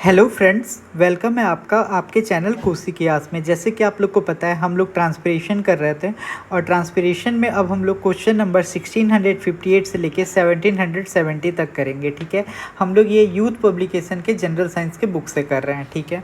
Hello friends, welcome है आपका आपके चैनल कोशिकियास में। जैसे कि आप लोग को पता है, हम लोग ट्रांसपिरेशन कर रहे थे और ट्रांसपिरेशन में अब हम लोग क्वेश्चन नंबर 1658 से लेके 1770 तक करेंगे। ठीक है, हम लोग ये यूथ पब्लिकेशन के जनरल साइंस के बुक से कर रहे हैं। ठीक है,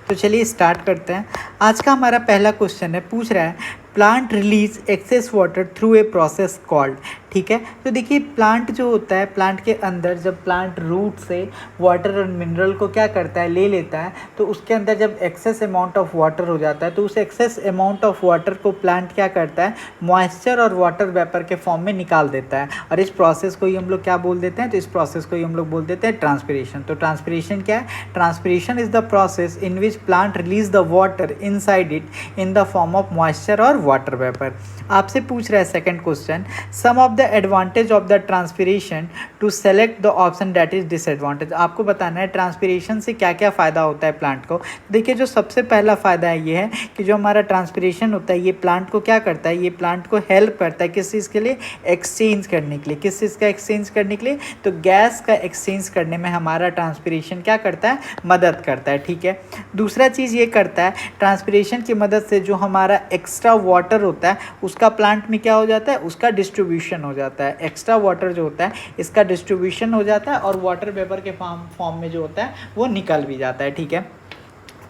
तो चलिए स्टार्ट करते हैं। आज का हमारा पहला क्वेश्चन है, पूछ रहा है plant release excess water through a process called. ठीक है, तो देखिए प्लांट जो होता है, प्लांट के अंदर जब प्लांट रूट से वाटर और मिनरल को क्या करता है, ले लेता है, तो उसके अंदर जब एक्सेस अमाउंट ऑफ वाटर हो जाता है तो उस एक्सेस अमाउंट ऑफ वाटर को प्लांट क्या करता है, मॉइस्चर और वाटर वेपर के फॉर्म में निकाल देता है। और इस प्रोसेस को ही हम लोग क्या बोल देते हैं, तो इस प्रोसेस को ही हम लोग बोल देते हैं ट्रांसपिरेशन। तो ट्रांसपिरेशन क्या है? Transpiration is the process in which plant release the water inside it in the form of moisture और वाटर वेपर। आपसे पूछ रहा है second question, some of the advantage of the transpiration to select the option that is disadvantage. आपको बताना है transpiration से क्या क्या फ़ायदा होता है प्लांट को। देखिए जो सबसे पहला फ़ायदा है ये है कि जो हमारा ट्रांसपिरेशन होता है ये प्लांट को क्या करता है, ये प्लांट को हेल्प करता है किस चीज़ के लिए, एक्सचेंज करने के लिए। किस चीज़ का एक्सचेंज करने के लिए? तो गैस का एक्सचेंज करने में हमारा ट्रांसपिरेशन क्या करता है, मदद करता है। ठीक है, दूसरा चीज़ ये करता है, ट्रांसपिरेशन की मदद से जो हमारा एक्स्ट्रा वाटर होता है उसका प्लांट में क्या हो जाता है, उसका डिस्ट्रीब्यूशन हो जाता है। एक्स्ट्रा वाटर जो होता है इसका डिस्ट्रीब्यूशन हो जाता है और वाटर वेपर के फॉर्म में जो होता है वो निकल भी जाता है। ठीक है,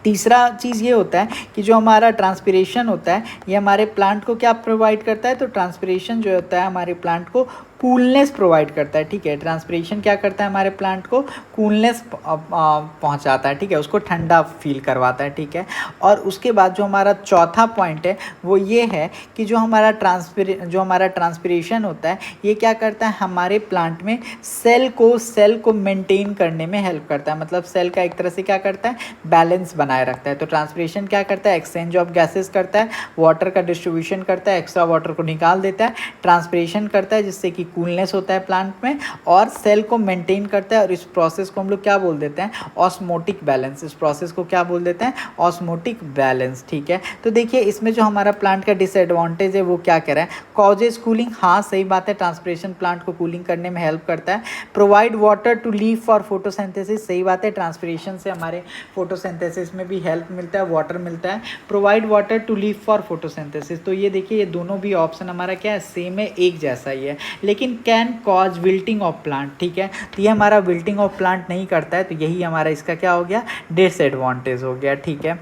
तीसरा चीज़ ये होता है कि जो हमारा ट्रांसपिरेशन होता है ये हमारे प्लांट को क्या प्रोवाइड करता है, तो ट्रांसपिरेशन जो होता है हमारे प्लांट को कूलनेस प्रोवाइड करता है। ठीक है, ट्रांसपिरेशन क्या करता है, हमारे प्लांट को कूलनेस पहुंचाता है। ठीक है, उसको ठंडा फील करवाता है। ठीक है, और उसके बाद जो हमारा चौथा पॉइंट है वो ये है कि जो हमारा ट्रांसपिरेशन होता है ये क्या करता है, हमारे प्लांट में सेल को मेंटेन करने में हेल्प करता है। मतलब सेल का एक तरह से क्या करता है, बैलेंस बनाए रखता है। तो ट्रांसपिरेशन क्या करता है, एक्सचेंज ऑफ गैसेस करता है, वाटर का डिस्ट्रीब्यूशन करता है, एक्स्ट्रा वाटर को निकाल देता है, ट्रांसपिरेशन करता है जिससे कि कूलनेस होता है प्लांट में, और सेल को मेंटेन करता है। और इस प्रोसेस को हम लोग क्या बोल देते हैं, ऑस्मोटिक बैलेंस। इस प्रोसेस को क्या बोल देते हैं, ऑस्मोटिक बैलेंस। ठीक है, तो देखिए इसमें जो हमारा प्लांट का डिसएडवांटेज है वो क्या कह रहा है, कॉजेज कूलिंग। हाँ सही बात है, ट्रांसपिरेशन प्लांट को कूलिंग करने में हेल्प करता है। Provide water to leave for photosynthesis. सही बात है, ट्रांसपिरेशन से हमारे फोटोसिंथेसिस में भी हेल्प मिलता है, वाटर मिलता है। Provide water to leave for photosynthesis, तो ये देखिए ये दोनों भी ऑप्शन हमारा क्या है, सेम है, एक जैसा ही है। लेकिन can cause wilting of plant. ठीक है, तो ये हमारा विल्टिंग ऑफ प्लांट नहीं करता है, तो यही हमारा इसका क्या हो गया, डिसएडवांटेज हो गया। ठीक है,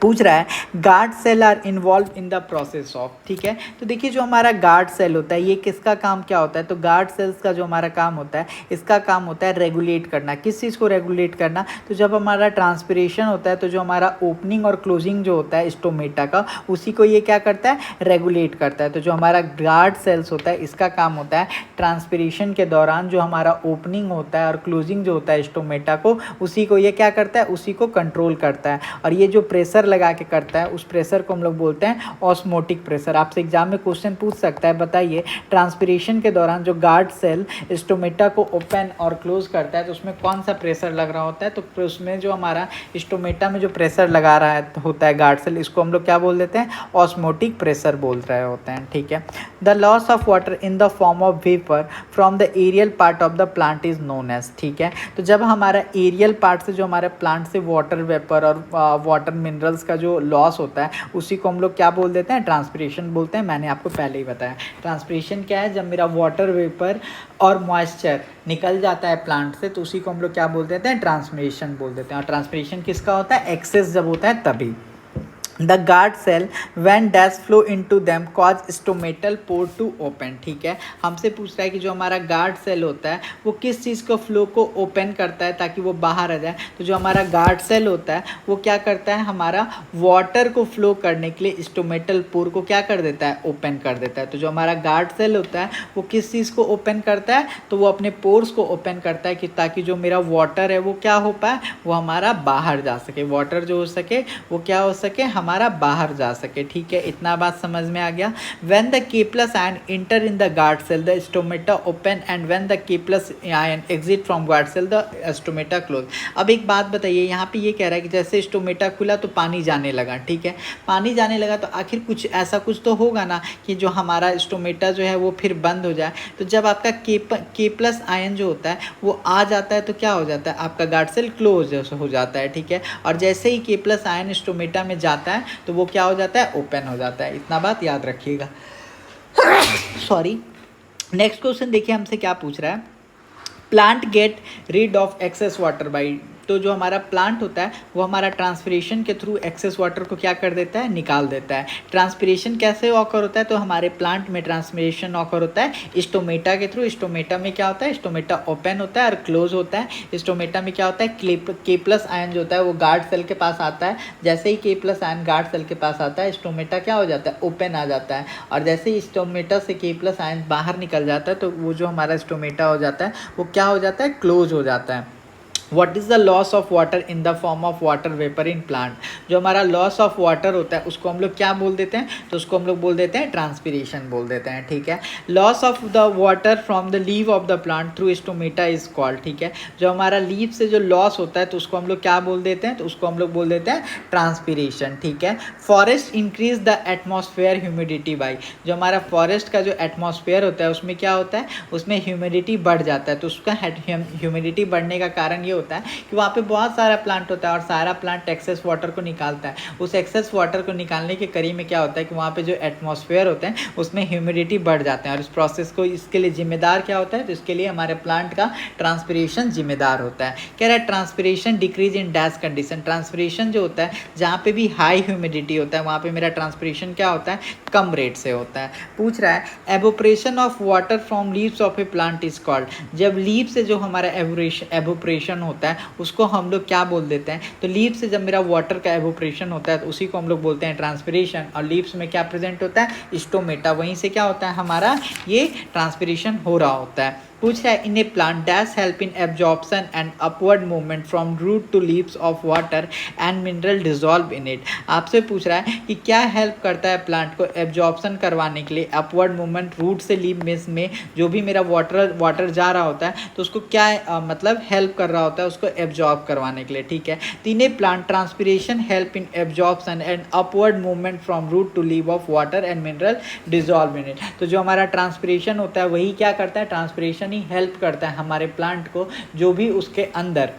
पूछ रहा है guard cell are involve in the process of. ठीक है, तो देखिए जो हमारा गार्ड सेल होता है ये किसका काम क्या होता है, तो गार्ड सेल्स का जो हमारा काम होता है इसका काम होता है रेगुलेट करना। किस चीज़ को रेगुलेट करना, तो जब हमारा ट्रांसपिरेशन होता है तो जो हमारा ओपनिंग और क्लोजिंग जो होता है स्टोमेटा का, उसी को ये क्या करता है, रेगुलेट करता है। तो जो हमारा गार्ड सेल्स होता है इसका काम होता है ट्रांसपिरेशन के दौरान जो हमारा ओपनिंग होता है और क्लोजिंग जो होता है स्टोमेटा को, उसी को ये क्या करता है, उसी को कंट्रोल करता है। और ये जो प्रेशर लगा के करता है उस प्रेशर को हम लोग बोलते हैं ऑस्मोटिक प्रेशर। आपसे एग्जाम में क्वेश्चन पूछ सकता है, बताइए ट्रांसपिरेशन के दौरान जो गार्ड सेल स्टोमेटा को ओपन और क्लोज करता है तो उसमें कौन सा प्रेशर लग रहा होता है, तो उसमें जो हमारा स्टोमेटा में जो प्रेशर लगा रहा है होता है गार्ड सेल, इसको हम लोग क्या बोल देते हैं, ऑस्मोटिक प्रेशर बोल रहे होते हैं। ठीक है, the loss of water in the form of vapour from the aerial part of the plant is known as. ठीक है, तो जब हमारा एरियल पार्ट से जो हमारे प्लांट से वाटर वेपर और वाटर मिनरल्स का जो लॉस होता है उसी को हम लोग क्या बोल देते हैं, ट्रांसपिरेशन बोलते हैं। मैंने आपको पहले ही बताया ट्रांसपिरेशन क्या है, जब मेरा वाटर वेपर और मॉइस्चर निकल जाता है प्लांट से तो उसी को हम लोग क्या बोल देते हैं, ट्रांसपिरेशन बोल देते हैं। और ट्रांसपिरेशन किसका होता है, एक्सेस जब होता है तभी। The guard cell when dash flow into them cause stomatal pore to open। ठीक है, हमसे पूछ रहा है कि जो हमारा गार्ड सेल होता है वो किस चीज़ को फ्लो को ओपन करता है ताकि वो बाहर आ जाए। तो जो हमारा गार्ड सेल होता है वो क्या करता है, हमारा वाटर को फ्लो करने के लिए स्टोमेटल पोर को क्या कर देता है, ओपन कर देता है। तो जो हमारा गार्ड सेल होता है वो किस चीज़ को ओपन करता है, तो वो अपने पोर्स को ओपन करता है कि ताकि जो मेरा वाटर है वो क्या हो पाए, वो हमारा बाहर जा सके। वाटर जो हो सके वो क्या हो सके, हमारा बाहर जा सके। ठीक है, इतना बात समझ में आ गया। When the K plus ion enter in the guard cell the stomata open and when the K plus ion exit from guard cell the stomata close. अब एक बात बताइए, यहाँ पे ये कह रहा है कि जैसे स्टोमेटा खुला तो पानी जाने लगा। ठीक है, पानी जाने लगा तो आखिर कुछ ऐसा कुछ तो होगा ना कि जो हमारा स्टोमेटा जो है वो फिर बंद हो जाए। तो जब आपका K प्लस आयन जो होता है वो आ जाता है तो क्या हो जाता है, आपका गार्ड सेल क्लोज हो जाता है। ठीक है, और जैसे ही K प्लस आयन स्टोमेटा में जाता है तो वो क्या हो जाता है, ओपन हो जाता है। इतना बात याद रखिएगा। सॉरी। नेक्स्ट क्वेश्चन देखिए हमसे क्या पूछ रहा है, plant get rid of excess water by. तो जो हमारा प्लांट होता है वो हमारा ट्रांसपिरेशन के थ्रू एक्सेस वाटर को क्या कर देता है, निकाल देता है। ट्रांसपिरेशन कैसे ऑकर होता है, तो हमारे प्लांट में ट्रांसपिरेशन ऑकर होता है स्टोमेटा के थ्रू। स्टोमेटा में क्या होता है, स्टोमेटा ओपन होता है और क्लोज होता है। स्टोमेटा में क्या होता है, K प्लस आयन जो होता है वो गार्ड सेल के पास आता है। जैसे ही K plus ion guard cell के पास आता है स्टोमेटा क्या हो जाता है, ओपन आ जाता है। और जैसे ही स्टोमेटा से K प्लस आयन बाहर निकल जाता है तो वो जो हमारा स्टोमेटा हो जाता है वो क्या हो जाता है, क्लोज हो जाता है। What is the loss of water in the form of water vapour in plant. जो हमारा लॉस ऑफ वाटर होता है उसको हम लोग क्या बोल देते हैं, तो उसको हम लोग बोल देते हैं ट्रांसपिरेशन बोल देते हैं। ठीक है, loss of the water from the leave of the plant through stomata is called. ठीक है, जो हमारा लीव से जो लॉस होता है तो उसको हम लोग क्या बोल देते हैं, तो उसको हम लोग बोल देते हैं ट्रांसपिरेशन। ठीक है, forest increase the atmosphere humidity by. जो हमारा फॉरेस्ट का जो एटमॉस्फेयर होता है उसमें क्या होता है, उसमें ह्यूमिडिटी बढ़ जाता है। तो उसका ह्यूमिडिटी बढ़ने का कारण ये होता है कि वहाँ पे बहुत सारा प्लांट होता है और सारा प्लांट एक्सेस वाटर को निकालता है। उस एक्सेस वाटर को निकालने के करीब में क्या होता है कि वहाँ पे जो एटमॉस्फेयर होते हैं उसमें ह्यूमिडिटी बढ़ जाते हैं और इस प्रोसेस को इसके लिए जिम्मेदार क्या होता है, तो इसके लिए हमारे प्लांट का ट्रांसपिरेशन जिम्मेदार होता है। कह रहा है transpiration decrease in dash condition. Transpiration जो होता है जहाँ पे भी हाई ह्यूमिडिटी होता है वहाँ पे मेरा ट्रांसपिरेशन क्या होता है, कम रेट से होता है। पूछ रहा है evaporation of water from leaves of a plant is called. जब लीव से जो हमारा एवोपरेशन होता है उसको हम लोग क्या बोल देते हैं, तो लीव्स से जब मेरा वाटर का एवोपरेशन होता है तो उसी को हम लोग बोलते हैं ट्रांसपिरेशन। और लीव्स में क्या प्रेजेंट होता है, स्टोमेटा, वहीं से क्या होता है हमारा ये ट्रांसपिरेशन हो रहा होता है। पूछ रहा है in a plant dash help in absorption and upward movement from root to leaves of water and mineral dissolve in it. आपसे पूछ रहा है कि क्या हेल्प करता है प्लांट को एब्जॉर्प्शन करवाने के लिए, अपवर्ड मूवमेंट रूट से लीव में जो भी मेरा वाटर जा रहा होता है तो उसको क्या मतलब हेल्प कर रहा होता है, उसको एब्जॉर्ब करवाने के लिए। ठीक है, तीन plant transpiration help in absorption and upward movement from root to leave of water and mineral dissolve in it. तो जो हमारा ट्रांसपिरेशन होता है वही क्या करता है, ट्रांसपिरेशन हेल्प करता है हमारे प्लांट को जो भी उसके अंदर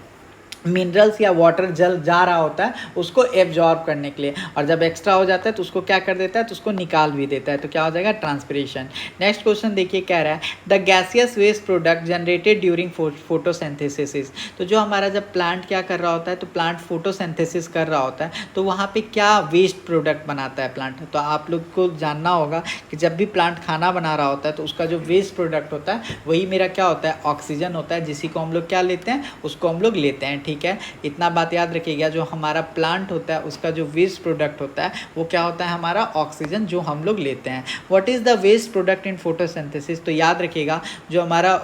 मिनरल्स या वाटर जल जा रहा होता है उसको एब्जॉर्ब करने के लिए, और जब एक्स्ट्रा हो जाता है तो उसको क्या कर देता है, तो उसको निकाल भी देता है। तो क्या हो जाएगा, ट्रांसपिरेशन। नेक्स्ट क्वेश्चन देखिए, कह रहा है the gaseous waste product generated during photosynthesis. तो जो हमारा जब प्लांट क्या कर रहा होता है, तो प्लांट फोटोसिंथेसिस कर रहा होता है तो वहाँ पे क्या वेस्ट प्रोडक्ट बनाता है प्लांट। तो आप लोग को जानना होगा कि जब भी प्लांट खाना बना रहा होता है तो उसका जो वेस्ट प्रोडक्ट होता है वही मेरा क्या होता है, ऑक्सीजन होता है, जिसी को हम लोग क्या लेते हैं, उसको हम लोग लेते हैं। ठीक है, इतना बात याद रखिएगा। जो हमारा प्लांट होता है उसका जो वेस्ट प्रोडक्ट होता है वो क्या होता है, हमारा ऑक्सीजन, जो हम लोग लेते हैं। What is the waste product in photosynthesis. तो याद रखिएगा जो हमारा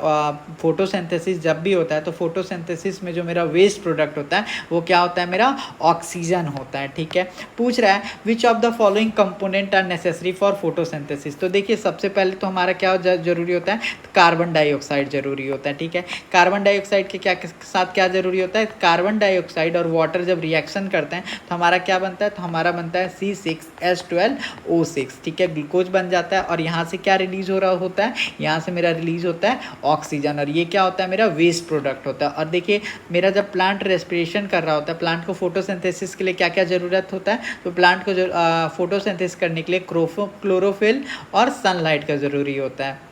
फोटोसिंथेसिस जब भी होता है तो फोटोसिंथेसिस में जो मेरा वेस्ट प्रोडक्ट होता है वो क्या होता है, मेरा ऑक्सीजन होता है। ठीक है, पूछ रहा है which of the following component are necessary for photosynthesis. तो देखिए सबसे पहले तो हमारा क्या जरूरी होता है, कार्बन डाइऑक्साइड जरूरी होता है। ठीक है, कार्बन डाइऑक्साइड के क्या साथ क्या जरूरी होता है, कार्बन डाइऑक्साइड और वाटर जब रिएक्शन करते हैं तो हमारा क्या बनता है, तो हमारा बनता है C6H12O6। ठीक है, ग्लूकोज बन जाता है और यहाँ से क्या रिलीज हो रहा होता है, यहाँ से मेरा रिलीज होता है ऑक्सीजन, और ये क्या होता है, मेरा वेस्ट प्रोडक्ट होता है। और देखिए मेरा जब प्लांट रेस्पिरेशन कर रहा होता है, प्लांट को फोटोसिंथेसिस के लिए क्या क्या ज़रूरत होता है, तो प्लांट को फोटोसिंथेसिस करने के लिए क्लोरोफिल और सनलाइट का ज़रूरी होता है।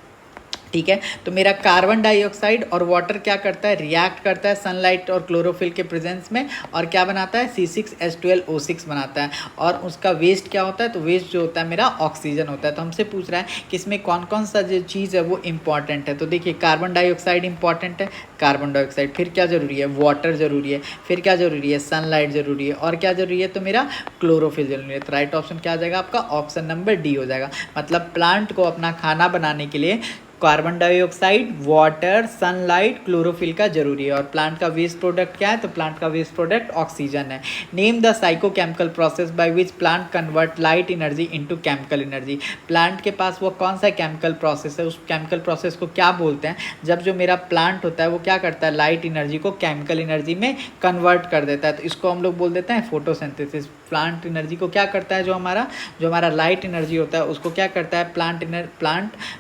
ठीक है, तो मेरा कार्बन डाइऑक्साइड और वाटर क्या करता है, रिएक्ट करता है सनलाइट और क्लोरोफिल के प्रेजेंस में, और क्या बनाता है, C6H12O6 बनाता है। और उसका वेस्ट क्या होता है, तो वेस्ट जो होता है मेरा ऑक्सीजन होता है। तो हमसे पूछ रहा है कि इसमें कौन कौन सा जो चीज़ है वो इंपॉर्टेंट है। तो देखिए कार्बन डाइऑक्साइड इंपॉर्टेंट है, कार्बन डाइऑक्साइड, फिर क्या ज़रूरी है, वाटर ज़रूरी है, फिर क्या ज़रूरी है, सनलाइट ज़रूरी है, और क्या ज़रूरी है, तो मेरा क्लोरोफिल ज़रूरी है। तो राइट ऑप्शन क्या आ जाएगा आपका, ऑप्शन नंबर डी हो जाएगा। मतलब प्लांट को अपना खाना बनाने के लिए carbon dioxide, water, sunlight, chlorophyll का जरूरी है। और प्लांट का वेस्ट प्रोडक्ट क्या है? तो प्लांट का वेस्ट प्रोडक्ट ऑक्सीजन है। Name the physicochemical process by which plant convert light energy into chemical energy. Plant के पास वो कौन सा केमिकल प्रोसेस है, उस केमिकल प्रोसेस को क्या बोलते हैं? जब जो मेरा प्लांट होता है वो क्या करता है, लाइट एनर्जी को केमिकल एनर्जी में कन्वर्ट कर देता है, तो इसको हम लोग बोल देते हैं फोटोसिंथेसिस। प्लांट एनर्जी को क्या करता है, जो हमारा लाइट एनर्जी होता है उसको क्या करता है, प्लांट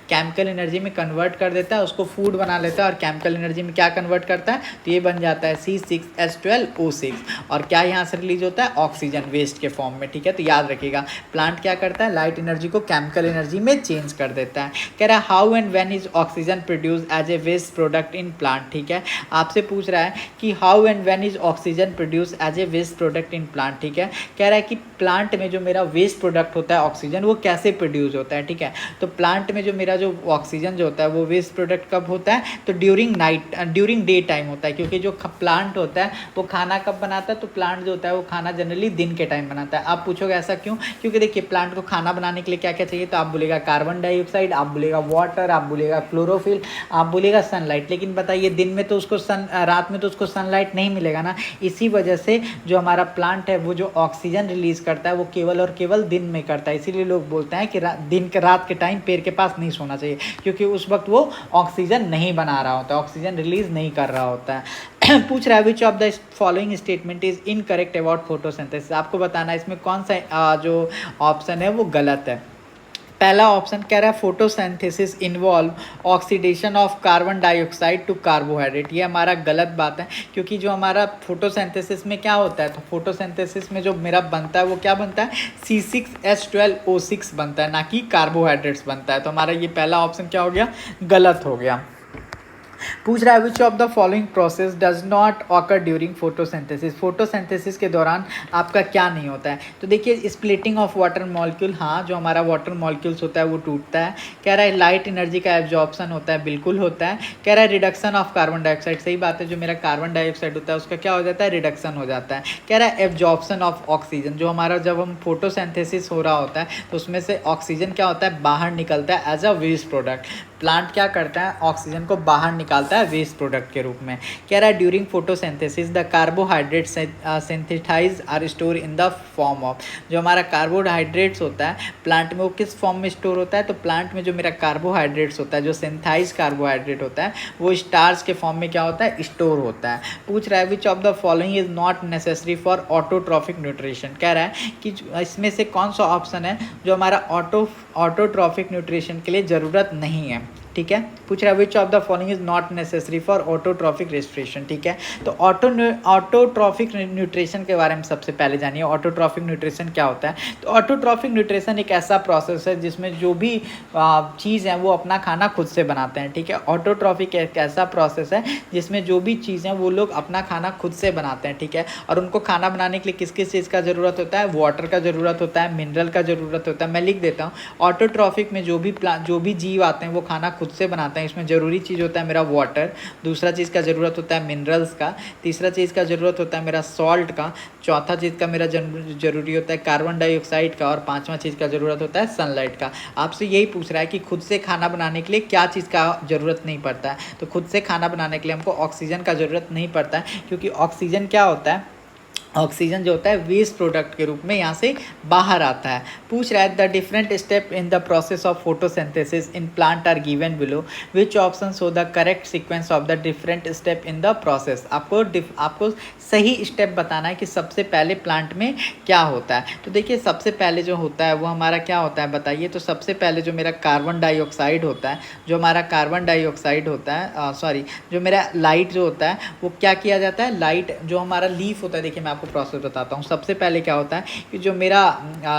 केमिकल एनर्जी में कन्वर्ट कर देता है, उसको फूड बना लेता है और केमिकल एनर्जी में क्या कन्वर्ट करता है, तो ये बन जाता है C6H12O6। और क्या यहाँ से रिलीज होता है, ऑक्सीजन वेस्ट के फॉर्म में। ठीक है, तो याद रखिएगा प्लांट क्या करता है, लाइट एनर्जी को केमिकल एनर्जी में चेंज कर देता है। कह रहा है how and when is oxygen produce as a waste product in plant. ठीक है, आपसे पूछ रहा है कि how and when is oxygen produce as a waste product in plant. ठीक है, कह रहा है कि प्लांट में जो मेरा वेस्ट प्रोडक्ट होता है ऑक्सीजन, वो कैसे प्रोड्यूस होता है। ठीक है, तो प्लांट में जो मेरा जो ऑक्सीजन जो होता है वो वेस्ट प्रोडक्ट कब होता है, तो ड्यूरिंग डे टाइम होता है, क्योंकि जो प्लांट होता है वो खाना कब बनाता है, तो प्लांट जो होता है वो खाना जनरली दिन के टाइम बनाता है। आप पूछोगे ऐसा क्यों, क्योंकि देखिए प्लांट को खाना बनाने के लिए क्या क्या चाहिए, तो आप बोलेगा कार्बन डाइऑक्साइड, आप बोलेगा वाटर, आप बोलेगा क्लोरोफिल, आप बोलेगा सनलाइट। लेकिन बताइए दिन में तो उसको रात में तो उसको सनलाइट नहीं मिलेगा ना, इसी वजह से जो हमारा प्लांट है वो जो ऑक्सीजन रिलीज करता है वो केवल और केवल दिन में करता है। इसीलिए लोग बोलते हैं कि रात के टाइम पेड़ के पास नहीं सोना चाहिए, क्योंकि उस वक्त वो ऑक्सीजन नहीं बना रहा होता है, ऑक्सीजन रिलीज नहीं कर रहा होता है। पूछ रहा है which of the following statement is incorrect about photosynthesis. आपको बताना है इसमें कौन सा जो ऑप्शन है वो गलत है। पहला ऑप्शन कह रहा है photosynthesis involve oxidation of carbon dioxide to carbohydrate. ये हमारा गलत बात है, क्योंकि जो हमारा फोटोसिंथेसिस में क्या होता है, तो फोटोसिंथेसिस में जो मेरा बनता है वो क्या बनता है, C6H12O6 बनता है, ना कि कार्बोहाइड्रेट्स बनता है। तो हमारा ये पहला ऑप्शन क्या हो गया, गलत हो गया। पूछ रहा है which of the following process does not occur during photosynthesis. Photosynthesis के दौरान आपका क्या नहीं होता है, तो देखिए स्प्लिटिंग ऑफ वाटर मॉलिक्यूल, हाँ जो हमारा वाटर मॉलिक्यूल्स होता है वो टूटता है। कह रहा है लाइट एनर्जी का एब्जॉर्प्शन होता है, बिल्कुल होता है। कह रहा है रिडक्शन ऑफ कार्बन डाइऑक्साइड, सही बात है, जो मेरा कार्बन डाइऑक्साइड होता है उसका क्या हो जाता है, रिडक्शन हो जाता है। कह रहा है एब्जॉर्प्शन ऑफ ऑक्सीजन, जो हमारा जब हम फोटोसिंथेसिस हो रहा होता है तो उसमें से ऑक्सीजन क्या होता है, बाहर निकलता है as a waste product. Plant क्या करता है, ऑक्सीजन को बाहर निकालता है वेस्ट प्रोडक्ट के रूप में। कह रहा है during photosynthesis the carbohydrate synthesize are store in the form of, जो हमारा कार्बोहाइड्रेट्स होता है प्लांट में वो किस फॉर्म में स्टोर होता है, तो प्लांट में जो मेरा कार्बोहाइड्रेट्स होता है, जो सिंथाइज कार्बोहाइड्रेट होता है वो स्टार्च के फॉर्म में क्या होता है, स्टोर होता है। पूछ रहा है which of the following is not necessary for autotrophic nutrition. कह रहा है कि इसमें से कौन सा ऑप्शन है जो हमारा ऑटोट्रॉफिक न्यूट्रिशन के लिए ज़रूरत नहीं है। ठीक है, पूछ रहा है which of the following is not necessary for autotrophic respiration. ठीक है, तो ऑटोट्रॉफिक न्यूट्रिशन के बारे में सबसे पहले जानिए, ऑटोट्रॉफिक न्यूट्रिशन क्या होता है। तो ऑटोट्रॉफिक न्यूट्रिशन एक ऐसा प्रोसेस है जिसमें जो भी चीज़ है वो अपना खाना खुद से बनाते हैं। ठीक है, ऑटोट्रॉफिक एक ऐसा प्रोसेस है जिसमें जो भी चीज़ है वो लोग अपना खाना खुद से बनाते हैं। ठीक है, और उनको खाना बनाने के लिए किस किस चीज़ का ज़रूरत होता है, वाटर का ज़रूरत होता है, मिनरल का ज़रूरत होता है। मैं लिख देता हूँ, ऑटोट्रॉफिक में जो भी जीव आते हैं वो खाना खुद से बनाते हैं। इसमें ज़रूरी चीज़ होता है मेरा वाटर, दूसरा चीज़ का ज़रूरत होता है मिनरल्स का, तीसरा चीज़ का ज़रूरत होता है मेरा सॉल्ट का, चौथा चीज़ का मेरा ज़रूरी होता है कार्बन डाइऑक्साइड का, और पांचवा चीज़ का ज़रूरत होता है सनलाइट का। आपसे यही पूछ रहा है कि खुद से खाना बनाने के लिए क्या चीज़ का ज़रूरत नहीं पड़ता है, तो खुद से खाना बनाने के लिए हमको ऑक्सीजन का ज़रूरत नहीं पड़ता है, क्योंकि ऑक्सीजन क्या होता है, ऑक्सीजन जो होता है वेस्ट प्रोडक्ट के रूप में यहाँ से बाहर आता है। पूछ रहा है the different step in the process of photosynthesis in plant are given below, which option show the correct sequence of the different step in the process. आपको सही स्टेप बताना है कि सबसे पहले प्लांट में क्या होता है। तो देखिए सबसे पहले जो होता है वो हमारा क्या होता है बताइए, तो सबसे पहले जो मेरा कार्बन डाइऑक्साइड होता है, जो हमारा कार्बन डाइऑक्साइड होता है जो मेरा लाइट जो होता है वो क्या किया जाता है, लाइट जो हमारा लीफ होता है, देखिए मैं आपको प्रोसेस बताता हूँ। सबसे पहले क्या होता है कि जो मेरा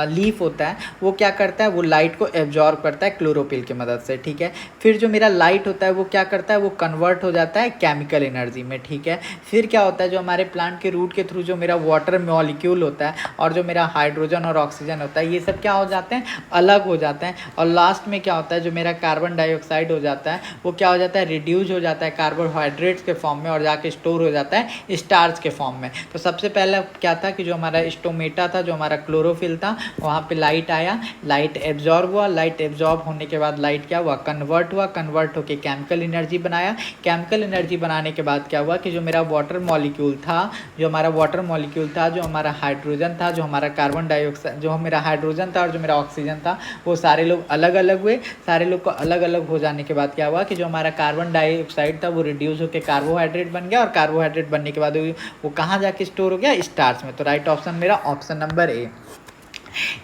लीफ होता है वो क्या करता है, वो लाइट को एब्जॉर्ब करता है क्लोरोफिल की मदद से। ठीक है, फिर जो मेरा लाइट होता है वो क्या करता है, वो कन्वर्ट हो जाता है केमिकल एनर्जी में। ठीक है, फिर क्या होता है, जो हमारे प्लांट के रूट के थ्रू जो मेरा वाटर मॉलिक्यूल होता है और जो मेरा हाइड्रोजन और ऑक्सीजन होता है ये सब क्या हो जाते हैं, अलग हो जाते हैं। और लास्ट में क्या होता है, जो मेरा कार्बन डाइऑक्साइड हो जाता है वो क्या हो जाता है, रिड्यूस हो जाता है कार्बोहाइड्रेट्स के फॉर्म में और जाके स्टोर हो जाता है स्टार्च के फॉर्म में। तो सबसे पहले पहला क्या था कि जो हमारा स्टोमेटा था, जो हमारा क्लोरोफिल था, वहाँ पे लाइट आया, लाइट एब्जॉर्ब हुआ, लाइट एब्जॉर्ब होने के बाद लाइट क्या हुआ, कन्वर्ट हुआ, कन्वर्ट होके केमिकल एनर्जी बनाया, केमिकल एनर्जी बनाने के बाद क्या हुआ कि जो मेरा वाटर मॉलिक्यूल था, जो हमारा वाटर मॉलिक्यूल था, जो हमारा हाइड्रोजन था, जो हमारा कार्बन डाइऑक्साइड, जो मेरा हाइड्रोजन था और जो मेरा ऑक्सीजन था, वो सारे लोग अलग अलग हुए। सारे लोग को अलग अलग हो जाने के बाद क्या हुआ कि जो हमारा कार्बन डाइऑक्साइड था वो रिड्यूस होकर कार्बोहाइड्रेट बन गया, और कार्बोहाइड्रेट बनने के बाद वो कहाँ जाके स्टोर हो गया, स्टार्च में। तो राइट ऑप्शन मेरा option number A.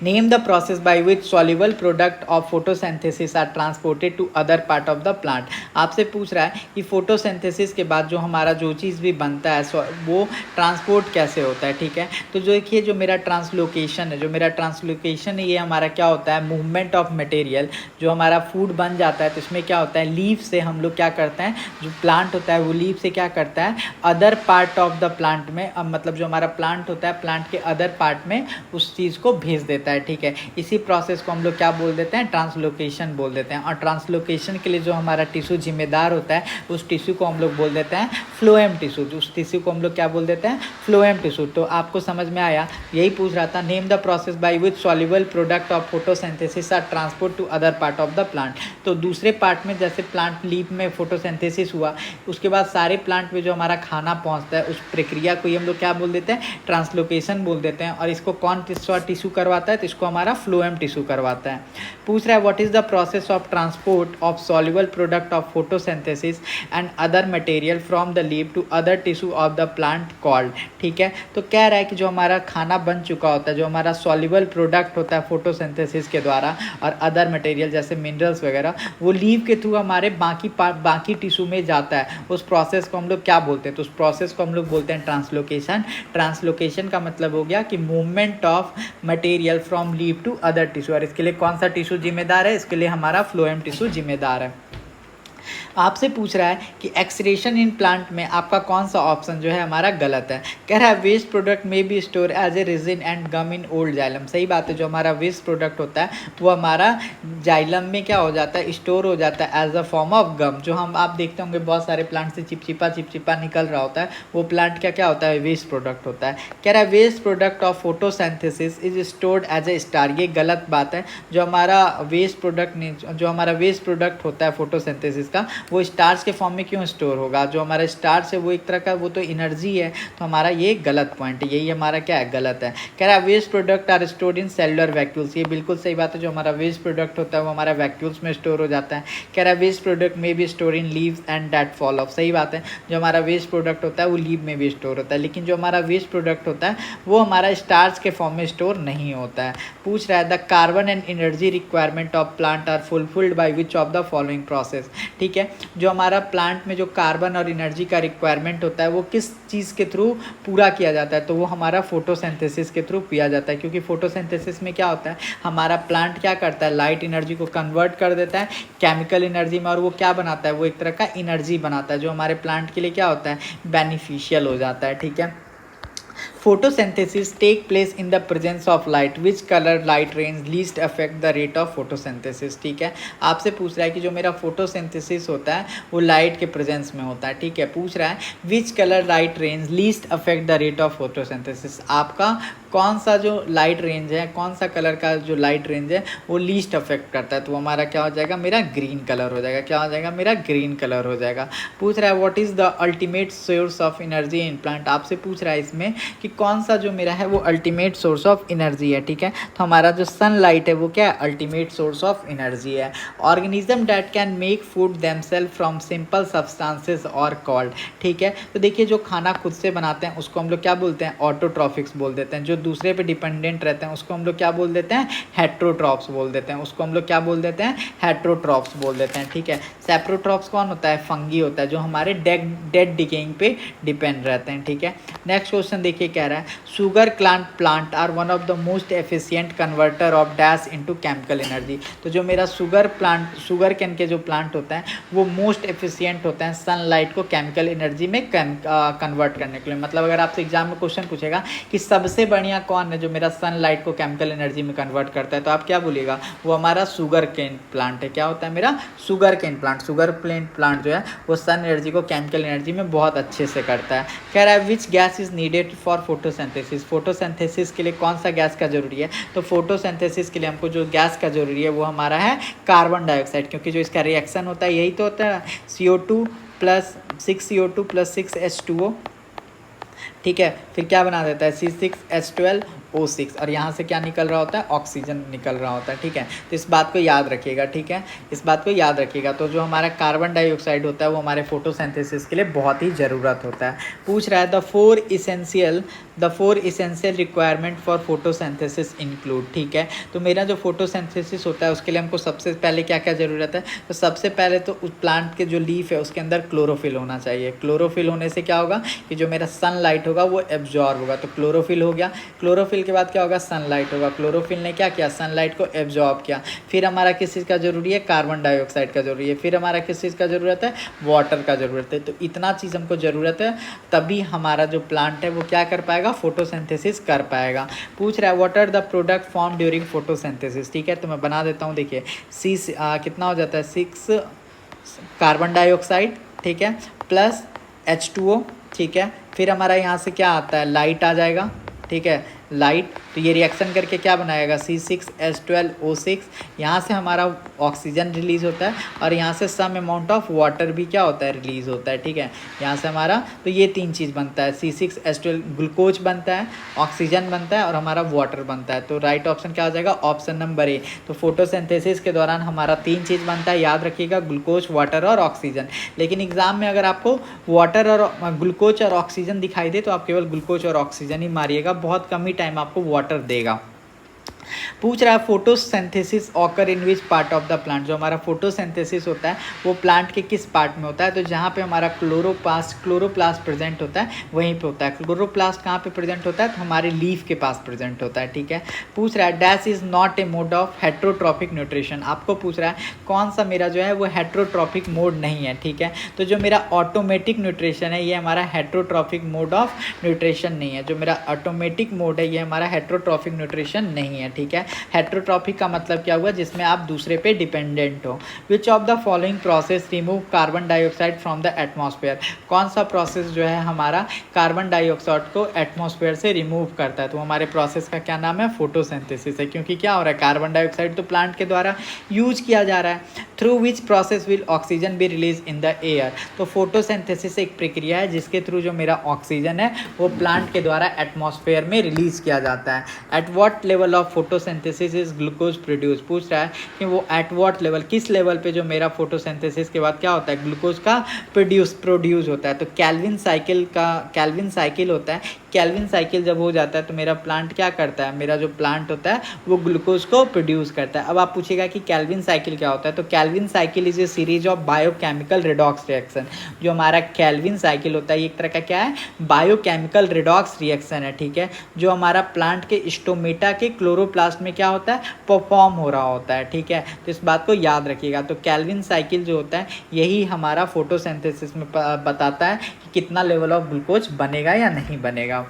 Name the process by which soluble product of photosynthesis are transported to other part of the plant। आपसे पूछ रहा है कि फोटोसिंथेसिस के बाद जो हमारा जो चीज़ भी बनता है वो ट्रांसपोर्ट कैसे होता है। ठीक है, तो जो देखिए जो मेरा ट्रांसलोकेशन है, जो मेरा ट्रांसलोकेशन है, ये हमारा क्या होता है, मूवमेंट ऑफ मटेरियल। जो हमारा फूड बन जाता है तो इसमें क्या होता है, लीफ से हम लोग क्या करते हैं, जो प्लांट होता है वो लीफ से क्या करता है, other part of the plant में, मतलब जो हमारा प्लांट होता है, प्लांट के अदर पार्ट में उस चीज़ को भेज देता है। ठीक है, इसी प्रोसेस को हम लोग क्या बोल देते हैं, ट्रांसलोकेशन बोल देते हैं। और ट्रांसलोकेशन के लिए जो हमारा टिश्यू जिम्मेदार होता है, उस टिश्यू को हम लोग बोल देते हैं फ्लोएम टिश्यू। उस टिश्यू को हम लोग क्या बोल देते हैं, फ्लोएम टिश्यू। तो आपको समझ में आया, यही पूछ रहा था। Name the process by which soluble product of photosynthesis are transport to other part of the plant. तो दूसरे पार्ट में, जैसे प्लांट लीफ में फोटोसिंथेसिस हुआ, उसके बाद सारे प्लांट में जो हमारा खाना पहुंचता है, उस प्रक्रिया को ही हम लोग क्या बोल देते हैं, ट्रांसलोकेशन बोल देते हैं। और इसको कौन टिश्यू करवाता है, तो इसको हमारा फ्लोएम टिश्यू करवाता है। पूछ रहा है what is the process of transport of soluble product of photosynthesis and other material from the leaf to other tissue of the plant called. ठीक है, तो कह रहा है कि जो हमारा खाना बन चुका होता है, जो हमारा सॉल्युबल प्रोडक्ट होता है फोटोसिंथेसिस के द्वारा, और अदर मटेरियल जैसे मिनरल्स वगैरह, वो लीफ के थ्रू हमारे बाकी टिश्यू में जाता है। उस प्रोसेस को हम लोग क्या बोलते हैं, तो उस प्रोसेस को हम लोग बोलते हैं ट्रांसलोकेशन। ट्रांसलोकेशन का मतलब हो गया कि movement of material from leaf to other tissue. और इसके लिए कौन सा टिश्यू जिम्मेदार है, इसके लिए हमारा फ्लोएम टिश्यू जिम्मेदार है। आपसे पूछ रहा है कि एक्सरेशन इन प्लांट में आपका कौन सा ऑप्शन जो है हमारा गलत है। कह रहा है waste product may be store as a resin and gum in old xylem. सही बात है, जो हमारा वेस्ट प्रोडक्ट होता है वो हमारा जाइलम में क्या हो जाता है, स्टोर हो जाता है as a form of gum. जो हम आप देखते होंगे बहुत सारे प्लांट से चिपचिपा निकल रहा होता है, वो प्लांट क्या होता है, वेस्ट प्रोडक्ट होता है। कह रहा है waste product of photosynthesis is stored as a star. ये गलत बात है। जो हमारा वेस्ट प्रोडक्ट होता है फोटोसिंथेसिस का, वो स्टार्च के फॉर्म में क्यों स्टोर होगा। जो हमारा स्टार्च है वो एक तरह का वो तो एनर्जी है, तो हमारा ये गलत पॉइंट है, यही हमारा क्या है, गलत है। कह रहा है waste product are stored in cellular vacuoles. ये बिल्कुल सही बात है, जो हमारा वेस्ट प्रोडक्ट होता है वो हमारा वैक्यूल्स में स्टोर हो जाता है। कह रहा है waste product may be store in leaves and that fall off. सही बात है, जो हमारा वेस्ट प्रोडक्ट होता है वो लीव में भी स्टोर होता है, लेकिन जो हमारा वेस्ट प्रोडक्ट होता है वो हमारा स्टार्च के फॉर्म में स्टोर नहीं होता है। पूछ रहा है the carbon and energy requirement of plant are fulfilled by which of the following process. ठीक है, जो हमारा प्लांट में जो कार्बन और एनर्जी का रिक्वायरमेंट होता है वो किस चीज़ के थ्रू पूरा किया जाता है, तो वो हमारा फोटोसिंथेसिस के थ्रू किया जाता है। क्योंकि फोटोसिंथेसिस में क्या होता है, हमारा प्लांट क्या करता है, लाइट एनर्जी को कन्वर्ट कर देता है केमिकल एनर्जी में, और वो क्या बनाता है, वो एक तरह का एनर्जी बनाता है जो हमारे प्लांट के लिए क्या होता है, बेनिफिशियल हो जाता है। ठीक है, photosynthesis take place in the presence of light which color light rays least affect the rate of photosynthesis। ठीक है, आपसे पूछ रहा है कि जो मेरा फोटोसिंथेसिस होता है वो लाइट के प्रेजेंस में होता है। ठीक है, पूछ रहा है which colour light range least affect the rate of photosynthesis. आपका कौन सा जो लाइट रेंज है, कौन सा कलर का जो लाइट रेंज है वो लीस्ट अफेक्ट करता है, तो हमारा क्या हो जाएगा, मेरा ग्रीन कलर हो जाएगा। क्या हो जाएगा, मेरा ग्रीन कलर हो जाएगा। पूछ रहा है what is the ultimate source of energy in plant. आपसे पूछ रहा है इसमें कि कौन सा जो मेरा है वो अल्टीमेट सोर्स ऑफ एनर्जी है। ठीक है, तो हमारा जो सनलाइट है वो क्या है, अल्टीमेट सोर्स ऑफ एनर्जी है। Organism that can make food themselves from simple substances are called. ठीक है, तो देखिए जो खाना खुद से बनाते हैं उसको हम लोग क्या बोलते हैं, ऑटोट्रॉफिक्स बोल देते हैं। जो दूसरे पे डिपेंडेंट रहते हैं उसको हम लोग क्या बोल देते हैं, हेट्रोट्रॉप्स बोल देते हैं। उसको हम लोग क्या बोल देते हैं, हेट्रोट्रॉप्स बोल देते हैं। ठीक है, सेप्रोट्रॉप्स कौन होता है, फंगी होता है, जो हमारे डेड डिकेइंग पे डिपेंड रहते हैं। ठीक है, नेक्स्ट क्वेश्चन देखिए, कह रहा है sugar plant are one of the most efficient converter of dash into chemical energy. तो जो मेरा शुगर कैन के जो प्लांट होता है वो मोस्ट एफिशिएंट होता है सनलाइट को केमिकल एनर्जी में कन्वर्ट करने के लिए। मतलब अगर आपसे एग्जाम में क्वेश्चन पूछेगा कि सबसे बढ़िया कौन है जो मेरा सनलाइट को केमिकल एनर्जी में कन्वर्ट करता है, तो आप क्या बोलिएगा, वो हमारा शुगर केन प्लांट है। क्या होता है मेरा, sugar cane plant. Sugar plant जो है वो सन एनर्जी को केमिकल एनर्जी में बहुत अच्छे से करता है। कह रहा है which gas is needed for photosynthesis. Photosynthesis के लिए कौन सा गैस का ज़रूरी है? तो फोटोसिंथेसिस के लिए हमको जो गैस का ज़रूरी है वो हमारा है कार्बन डाइऑक्साइड, क्योंकि जो इसका रिएक्शन होता है यही तो होता है CO2 plus 6CO2 plus 6H2O, ठीक है। फिर क्या बना देता है C6H12O6, और यहाँ से क्या निकल रहा होता है? ऑक्सीजन निकल रहा होता है, ठीक है। तो इस बात को याद रखिएगा, ठीक है, इस बात को याद रखिएगा। तो जो हमारा कार्बन डाइऑक्साइड होता है वो हमारे फोटोसिंथेसिस के लिए बहुत ही ज़रूरत होता है। पूछ रहा है the four essential requirement for photosynthesis include, ठीक है। तो मेरा जो फोटोसिंथेसिस होता है उसके लिए हमको सबसे पहले क्या क्या ज़रूरत है? तो सबसे पहले तो उस प्लांट के जो लीफ है उसके अंदर क्लोरोफिल होना चाहिए। क्लोरोफिल होने से क्या होगा कि जो मेरा सनलाइट होगा वो एब्जॉर्ब होगा, तो क्लोरोफिल हो गया। क्लोरोफिल के बाद क्या होगा? सनलाइट होगा। क्लोरोफिल ने क्या किया? सनलाइट को एब्जॉर्ब किया। फिर हमारा किस चीज़ का ज़रूरी है? कार्बन डाइऑक्साइड का ज़रूरी है। फिर हमारा किस चीज़ का ज़रूरत है? वाटर का ज़रूरत है। तो इतना चीज़ हमको ज़रूरत है, तभी हमारा जो प्लांट है वो क्या कर पाएगा? फोटोसिंथेसिस कर पाएगा। पूछ रहा है what are the product form during photosynthesis, ठीक है। तो मैं बना देता हूँ, देखिए कितना हो जाता है 6 कार्बन डाइऑक्साइड, ठीक है, प्लस H2O, ठीक है। फिर हमारा यहाँ से क्या आता है? लाइट आ जाएगा, ठीक है, लाइट। तो ये रिएक्शन करके क्या बनाएगा? C6H12O6। यहाँ से हमारा ऑक्सीजन रिलीज़ होता है और यहाँ से सम अमाउंट ऑफ वाटर भी क्या होता है? रिलीज़ होता है, ठीक है। यहाँ से हमारा तो ये 3 चीज़ बनता है, C6H12 ग्लूकोज बनता है, ऑक्सीजन बनता है और हमारा वाटर बनता है। तो राइट ऑप्शन क्या हो जाएगा? ऑप्शन नंबर ए। तो फोटोसिंथेसिस के दौरान हमारा 3 चीज़ बनता है, याद रखिएगा, ग्लूकोज, वाटर और ऑक्सीजन। लेकिन एग्जाम में अगर आपको वाटर और ग्लूकोज और ऑक्सीजन दिखाई दे तो आप केवल ग्लूकोज और ऑक्सीजन ही मारिएगा, बहुत कम ही टाइम आपको वाटर देगा। पूछ रहा है photosynthesis occur in which part of the plant. जो हमारा फोटोसिंथेसिस होता है वो प्लांट के किस पार्ट में होता है? तो जहाँ पे हमारा क्लोरोप्लास्ट प्रेजेंट होता है वहीं पे होता है। क्लोरोप्लास्ट कहाँ पे प्रेजेंट होता है? तो हमारे लीफ के पास प्रेजेंट होता है, ठीक है। पूछ रहा है dash is not a mode of heterotrophic nutrition. आपको पूछ रहा है कौन सा मेरा जो है वो हेट्रोट्रॉपिक मोड नहीं है, ठीक है। तो जो मेरा ऑटोमेटिक न्यूट्रिशन है ये हमारा हेट्रोट्रॉपिक मोड ऑफ न्यूट्रिशन नहीं है। जो मेरा ऑटोमेटिक मोड है ये हमारा हेट्रोट्रॉपिक न्यूट्रिशन नहीं है, ठीक है। हेट्रोट्रॉपिक का मतलब क्या हुआ? जिसमें आप दूसरे पे डिपेंडेंट हो। विच of the following process remove carbon dioxide from the atmosphere. कौन सा प्रोसेस जो है हमारा कार्बन डाइऑक्साइड को एटमॉस्फेयर से रिमूव करता है? तो हमारे प्रोसेस का क्या नाम है? फोटोसिंथेसिस है। क्योंकि क्या हो रहा है? कार्बन डाइऑक्साइड तो प्लांट के द्वारा यूज किया जा रहा है। Through which process will oxygen be release in the air. तो फोटोसिंथेसिस एक प्रक्रिया है जिसके थ्रू जो मेरा ऑक्सीजन है वो प्लांट के द्वारा एटमॉस्फेयर में रिलीज किया जाता है। At what level of photosynthesis is glucose produce. पूछ रहा है कि वो एट व्हाट लेवल, किस लेवल पे जो मेरा फोटोसिंथेसिस के बाद क्या होता है? ग्लूकोज का प्रोड्यूस होता है। तो कैल्विन साइकिल होता है। कैल्विन साइकिल जब हो जाता है तो मेरा प्लांट क्या करता है? मेरा जो प्लांट होता है वो ग्लूकोज को प्रोड्यूस करता है। अब आप पूछेगा कि कैल्विन साइकिल क्या होता है? तो Calvin cycle is a series of biochemical redox reaction. जो हमारा कैल्विन साइकिल होता है ये एक तरह का क्या है? बायोकेमिकल रिडॉक्स रिएक्शन है, ठीक है। जो हमारा प्लांट के स्टोमेटा के क्लोरोप्लास्ट में क्या होता है? परफॉर्म हो रहा होता है, ठीक है। तो इस बात को याद रखिएगा। तो कैल्विन साइकिल जो होता है यही हमारा फोटोसिंथेसिस में बताता है कि कितना लेवल ऑफ ग्लूकोज बनेगा या नहीं बनेगा।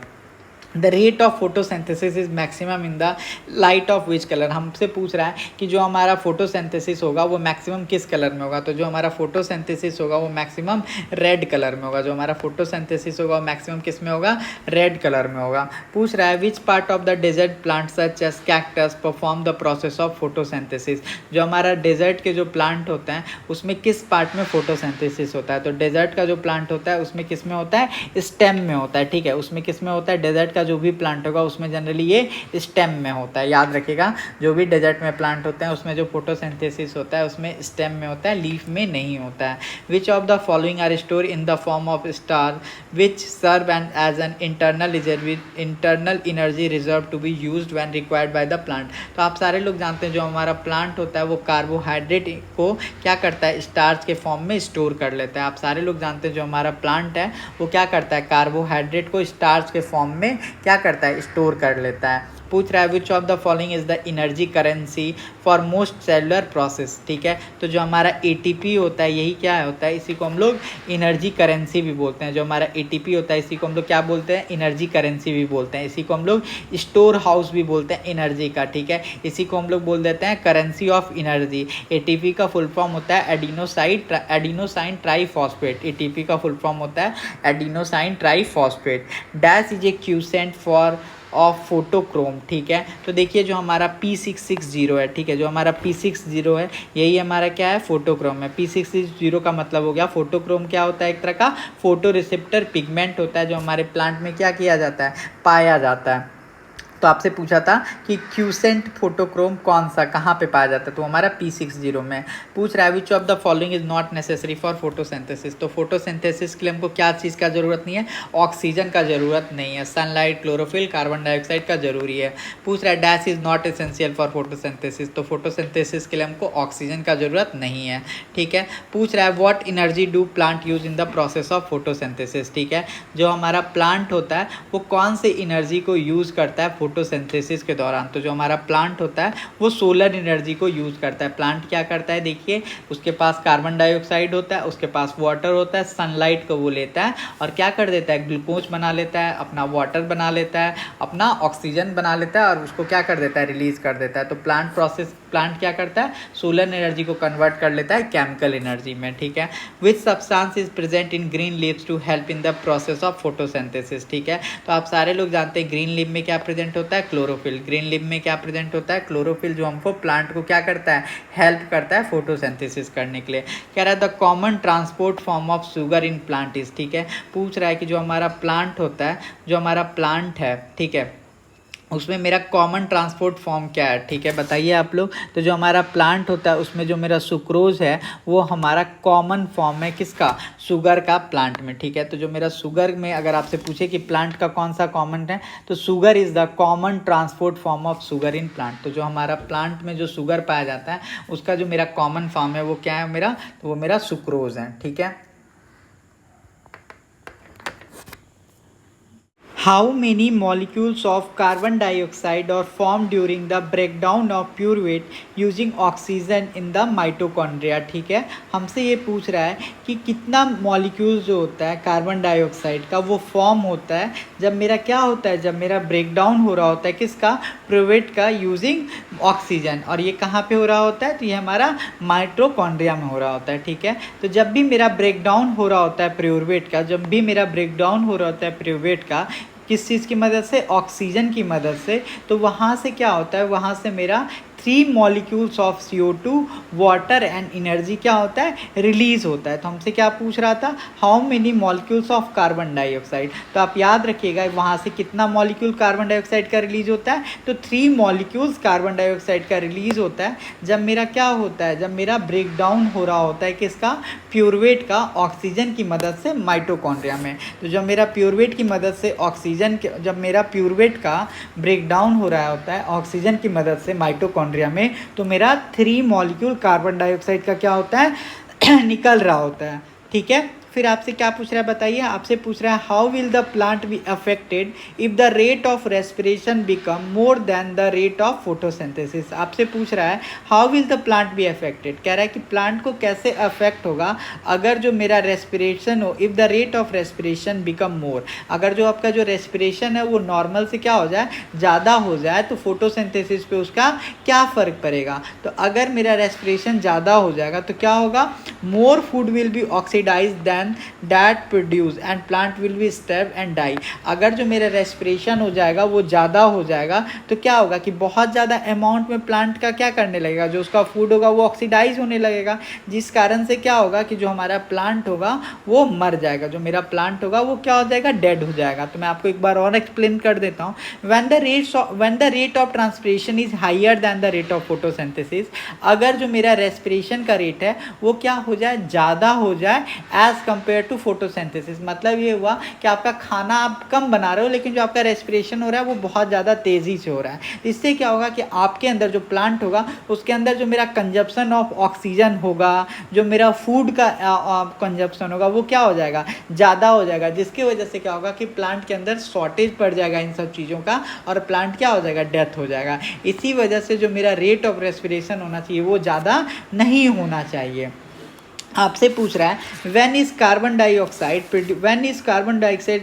The rate of photosynthesis is maximum in the light of which colour. हमसे पूछ रहा है कि जो हमारा फोटोसिंथेसिस होगा वो मैक्सिमम किस कलर में होगा? तो जो हमारा फोटोसिंथेसिस होगा वो मैक्सिमम रेड कलर में होगा। जो हमारा फोटोसिंथेसिस होगा वो मैक्सिमम किस में होगा? रेड कलर में होगा। पूछ रहा है which part of the desert plant such as cactus perform the process of photosynthesis. जो हमारा डेजर्ट के जो प्लांट होते हैं उसमें किस पार्ट में फोटोसिंथेसिस होता है? तो डेजर्ट का जो प्लांट होता है उसमें किस में होता है? स्टेम में होता है, ठीक है। उसमें किस में होता है? डेजर्ट का जो भी प्लांट होगा उसमें जनरली ये स्टेम में होता है। याद रखिएगा, जो भी डेजर्ट में प्लांट होते हैं उसमें जो फोटोसिंथेसिस होता है उसमें स्टेम में होता है, लीफ में नहीं होता है। Which of the following are store in the form of star which serve and as an internal energy reserve to be used when required by the plant. तो आप सारे लोग जानते हैं जो हमारा प्लांट होता है वो कार्बोहाइड्रेट को क्या करता है? स्टार्च के फॉर्म में स्टोर कर लेता है। आप सारे लोग जानते हैं जो हमारा प्लांट है वो क्या करता है? कार्बोहाइड्रेट को स्टार्च के फॉर्म में क्या करता है? स्टोर कर लेता है। पूछ रहा है which of the following is the energy currency for most cellular process, ठीक है। तो जो हमारा ATP होता है यही क्या होता है? इसी को हम लोग एनर्जी करेंसी भी बोलते हैं। जो हमारा ATP होता है इसी को हम लोग क्या बोलते हैं? एनर्जी करेंसी भी बोलते हैं। इसी को हम लोग स्टोर हाउस भी बोलते हैं एनर्जी का, ठीक है। इसी को हम लोग बोल देते हैं करेंसी ऑफ एनर्जी। ATP का फुल फॉर्म होता है एडिनोसाइन ट्राईफॉस्फेट। ATP का फुल फॉर्म होता है adenosine triphosphate. Dash is a cusec क्यूसेंट फॉर ऑफ फोटोक्रोम, ठीक है। तो देखिए जो हमारा P660 है, ठीक है, जो हमारा P60 है यही हमारा क्या है, फोटोक्रोम है। P660 का मतलब हो गया फोटोक्रोम। क्या होता है, एक तरह का फोटो रिसेप्टर पिगमेंट होता है जो हमारे प्लांट में क्या किया जाता है, पाया जाता है। तो आपसे पूछा था कि क्यूसेंट फोटोक्रोम कौन सा कहाँ पे पाया जाता है, तो हमारा P60 में। पूछ रहा है which of the following is not necessary for photosynthesis. तो फोटोसिंथेसिस के लिए हमको क्या चीज़ का ज़रूरत नहीं है, ऑक्सीजन का ज़रूरत नहीं है। सनलाइट, क्लोरोफिल, कार्बन डाइऑक्साइड का जरूरी है। पूछ रहा है dash is not essential for photosynthesis. तो फोटोसिंथेसिस के लिए हमको ऑक्सीजन का ज़रूरत नहीं है, ठीक है। पूछ रहा है what energy do plant use in the process of photosynthesis, ठीक है। जो हमारा प्लांट होता है वो कौन से एनर्जी को यूज़ करता है फोटोसिंथेसिस के दौरान। तो जो हमारा प्लांट होता है वो सोलर एनर्जी को यूज़ करता है। प्लांट क्या करता है, देखिए उसके पास कार्बन डाइऑक्साइड होता है, उसके पास वाटर होता है, सनलाइट को वो लेता है और क्या कर देता है, ग्लूकोज बना लेता है, अपना वाटर बना लेता है, अपना ऑक्सीजन बना लेता है और उसको क्या कर देता है, रिलीज कर देता है। तो प्लांट क्या करता है, सोलर एनर्जी को कन्वर्ट कर लेता है केमिकल एनर्जी में, ठीक है। Which substance is present in green leaves to help in the process of photosynthesis, ठीक है। तो आप सारे लोग जानते हैं ग्रीन लीव में क्या प्रेजेंट होता है, क्लोरोफिल। ग्रीन लीव में क्या प्रेजेंट होता है, क्लोरोफिल, जो हमको प्लांट को क्या करता है, हेल्प करता है फोटोसिंथेसिस करने के लिए। कह रहा है the common transport form of sugar in plant is, ठीक है। पूछ रहा है कि जो हमारा प्लांट होता है, जो हमारा प्लांट है, ठीक है, उसमें मेरा कॉमन ट्रांसपोर्ट फॉर्म क्या है, ठीक है, बताइए आप लोग। तो जो हमारा प्लांट होता है उसमें जो मेरा सुक्रोज है वो हमारा कॉमन फॉर्म है किसका, शुगर का, प्लांट में, ठीक है। तो जो मेरा शुगर में अगर आपसे पूछे कि प्लांट का कौन सा कॉमन है, तो sugar is the common transport form of sugar in plant. तो जो हमारा प्लांट में जो शुगर पाया जाता है उसका जो मेरा कॉमन फॉर्म है वो क्या है मेरा, तो वो मेरा सुक्रोज है, ठीक है। How many molecules of carbon dioxide are formed during the breakdown of pyruvate using oxygen in the mitochondria, ठीक है। हमसे ये पूछ रहा है कि कितना मॉलिक्यूल जो होता है कार्बन डाइऑक्साइड का वो फॉर्म होता है जब मेरा क्या होता है, जब मेरा ब्रेकडाउन हो रहा होता है किसका, प्यूरुवेट का, यूजिंग ऑक्सीजन। और ये कहाँ पे हो रहा होता है, तो ये हमारा माइटोकॉन्ड्रिया में हो रहा होता है, ठीक है। तो जब भी मेरा ब्रेकडाउन हो रहा होता है प्यूरुवेट का, जब भी मेरा ब्रेकडाउन हो रहा होता है प्यूरुवेट का किस चीज़ की मदद से, ऑक्सीजन की मदद से, तो वहाँ से क्या होता है, वहाँ से मेरा 3 molecules of CO2, water and energy क्या होता है, रिलीज होता है। तो हमसे क्या पूछ रहा था, how many molecules of carbon dioxide. तो आप याद रखिएगा वहाँ से कितना मॉलिक्यूल कार्बन डाइऑक्साइड का रिलीज होता है, तो 3 मॉलिक्यूल्स कार्बन डाइऑक्साइड का रिलीज होता है जब मेरा क्या होता है, जब मेरा ब्रेकडाउन हो रहा होता है किसका, प्यूरुवेट का, ऑक्सीजन की मदद से माइटोकॉन्ड्रिया में। तो जब मेरा प्यूरुवेट की मदद से ऑक्सीजन के, जब मेरा प्यूरुवेट का ब्रेकडाउन हो रहा होता है ऑक्सीजन की मदद से माइटोकॉन्ड्रिया में, तो मेरा 3 मॉलिक्यूल कार्बन डाइऑक्साइड का क्या होता है निकल रहा होता है, ठीक है। फिर आपसे क्या पूछ रहा है बताइए, आपसे पूछ रहा है how will the plant be affected if the rate of respiration become more than the rate of photosynthesis. आपसे पूछ रहा है how will the plant be affected, कह रहा है कि प्लांट को कैसे अफेक्ट होगा अगर जो मेरा रेस्पिरेशन हो, if the rate of respiration become more, अगर जो आपका जो रेस्पिरेशन है वो नॉर्मल से क्या हो जाए, ज़्यादा हो जाए, तो फोटोसिंथेसिस पे उसका क्या फ़र्क पड़ेगा। तो अगर मेरा रेस्पिरेशन ज़्यादा हो जाएगा तो क्या होगा, more food will be oxidize than that produce and plant will be starve and die। अगर जो मेरा रेस्पिरेशन हो जाएगा वो ज़्यादा हो जाएगा तो क्या होगा कि बहुत ज़्यादा अमाउंट में प्लांट का क्या करने लगेगा, जो उसका फूड होगा वो ऑक्सीडाइज होने लगेगा, जिस कारण से क्या होगा कि जो हमारा प्लांट होगा वो मर जाएगा, जो मेरा प्लांट होगा वो क्या हो जाएगा, डेड हो जाएगा। तो मैं आपको एक बार और एक्सप्लेन कर देता हूँ। when the rate of transpiration is higher than the rate of photosynthesis, अगर जो मेरा रेस्पिरेशन का रेट है वो क्या हो जाए, ज़्यादा हो जाए एज कंपेयर टू फोटोसिंथेसिस। मतलब ये हुआ कि आपका खाना आप कम बना रहे हो लेकिन जो आपका रेस्पिरेशन हो रहा है वो बहुत ज़्यादा तेज़ी से हो रहा है। इससे क्या होगा कि आपके अंदर जो प्लांट होगा उसके अंदर जो मेरा कंजप्शन ऑफ ऑक्सीजन होगा, जो मेरा फूड का कंजप्शन होगा वो क्या हो जाएगा, ज़्यादा हो जाएगा, जिसकी वजह से क्या होगा कि प्लांट के अंदर शॉर्टेज पड़ जाएगा इन सब चीज़ों का और प्लांट क्या हो जाएगा, डेथ हो जाएगा। इसी वजह से जो मेरा रेट ऑफ रेस्पिरेशन होना चाहिए वो ज़्यादा नहीं होना चाहिए। आपसे पूछ रहा है when is carbon dioxide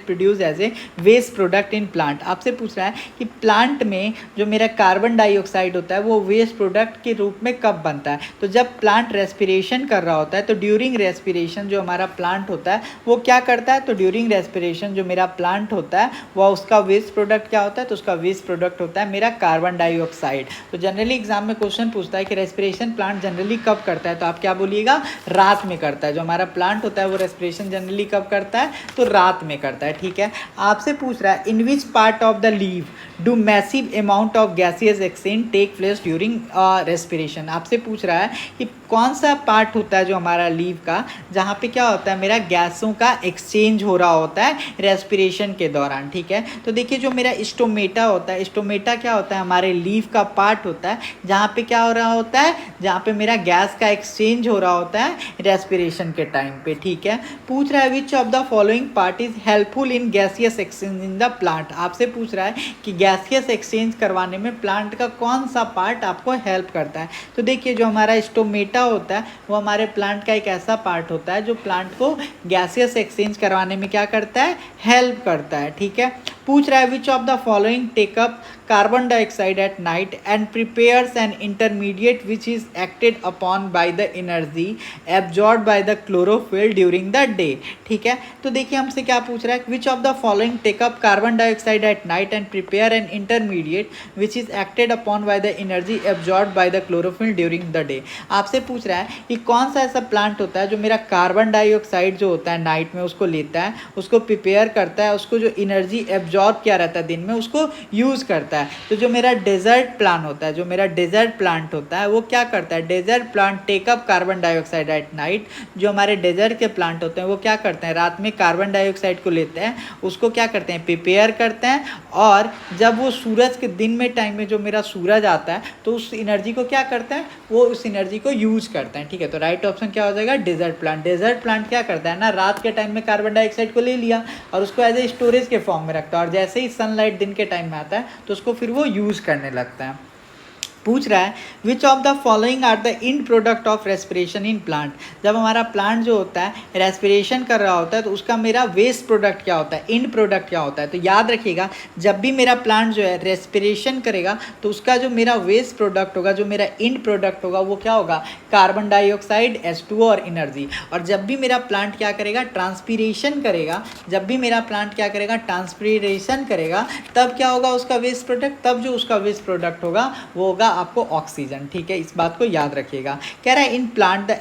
produce as a waste product in plant. आपसे पूछ रहा है कि प्लांट में जो मेरा कार्बन डाइऑक्साइड होता है वो वेस्ट प्रोडक्ट के रूप में कब बनता है। तो जब प्लांट रेस्पिरेशन कर रहा होता है तो ड्यूरिंग रेस्पिरेशन जो हमारा प्लांट होता है वो क्या करता है, तो ड्यूरिंग रेस्पिरेशन जो मेरा प्लांट होता है वह उसका वेस्ट प्रोडक्ट क्या होता है, तो उसका वेस्ट प्रोडक्ट होता है मेरा कार्बन डाइऑक्साइड। तो जनरली एग्जाम में क्वेश्चन पूछता है कि रेस्पिरेशन प्लांट जनरली कब करता है, तो आप क्या बोलिएगा, रात में करता है। जो हमारा प्लांट होता है वो रेस्पिरेशन जनरली कब करता है, तो रात में करता है। ठीक है, आपसे पूछ रहा है in which part of the leave do massive amount of gaseous exchange take place during respiration. आपसे पूछ रहा है कि कौन सा पार्ट होता है जो हमारा लीव का जहाँ पे क्या होता है मेरा गैसों का एक्सचेंज हो रहा होता है रेस्पिरेशन के दौरान। ठीक है, तो देखिए जो मेरा स्टोमेटा होता है, स्टोमेटा क्या होता है, हमारे लीव का पार्ट होता है जहाँ पे क्या हो रहा होता है, जहाँ पे मेरा गैस का एक्सचेंज हो रहा होता है रेस्पिरेशन के टाइम पे। ठीक है, पूछ रहा है which of the following part is helpful in gaseous exchange in the plant. आपसे पूछ रहा है कि गैसियस एक्सचेंज करवाने में प्लांट का कौन सा पार्ट आपको हेल्प करता है। तो देखिए जो हमारा स्टोमेटा होता है वो हमारे प्लांट का एक ऐसा पार्ट होता है जो प्लांट को गैसियस एक्सचेंज करवाने में क्या करता है, हेल्प करता है। ठीक है, पूछ रहा है which of the following take up carbon dioxide at night and prepares an intermediate which is acted upon by the energy absorb by the chlorophyll during the day. ठीक है, तो देखिए हमसे क्या पूछ रहा है, which of the following take up carbon dioxide at night and prepare an intermediate which is acted upon by the energy absorb by the chlorophyll during the day. आपसे पूछ रहा है कि कौन सा ऐसा प्लांट होता है जो मेरा कार्बन डाइऑक्साइड जो होता है नाइट में उसको लेता है, उसको प्रिपेयर करता है, उसको जो एनर्जी एब्जॉर्ब किया रहता है दिन में उसको यूज़ करता है। तो जो मेरा डेजर्ट प्लांट होता है, जो मेरा डेजर्ट प्लांट होता है वो क्या करता है, desert plant take up carbon dioxide at night. जो हमारे डेजर्ट के प्लांट होते हैं वो क्या करते हैं, रात में कार्बन डाइऑक्साइड को लेते हैं, उसको क्या करते हैं, प्रिपेयर करते हैं, और जब वो सूरज के दिन में टाइम में जो मेरा सूरज आता है तो उस एनर्जी को क्या करते हैं, वो उस एनर्जी को यूज करते हैं। ठीक है, तो राइट ऑप्शन क्या हो जाएगा, डेजर्ट प्लांट। डेजर्ट प्लांट क्या करता है ना, रात के टाइम में कार्बन डाइऑक्साइड को ले लिया और उसको एज ए स्टोरेज के फॉर्म में रखता है, और जैसे ही सनलाइट दिन के टाइम में आता है तो उसको फिर वो यूज़ करने लगता है। पूछ रहा है which of the following are the end product of respiration in plant. जब हमारा प्लांट जो होता है रेस्पिरेशन कर रहा होता है तो उसका मेरा वेस्ट प्रोडक्ट क्या होता है, इन प्रोडक्ट क्या होता है। तो याद रखिएगा जब भी मेरा प्लांट जो है रेस्पिरेशन करेगा तो उसका जो मेरा वेस्ट प्रोडक्ट होगा, जो मेरा इन प्रोडक्ट होगा वो क्या होगा, कार्बन डाइऑक्साइड, H2O और एनर्जी। और जब भी मेरा प्लांट क्या करेगा, ट्रांसपीरेशन करेगा, जब भी मेरा प्लांट क्या करेगा, ट्रांसपीरेशन करेगा, तब क्या होगा उसका वेस्ट प्रोडक्ट, तब जो उसका वेस्ट प्रोडक्ट होगा वो होगा आपको ऑक्सीजन। ठीक है, इस बात को याद रखिएगा। कह रहा है in plant the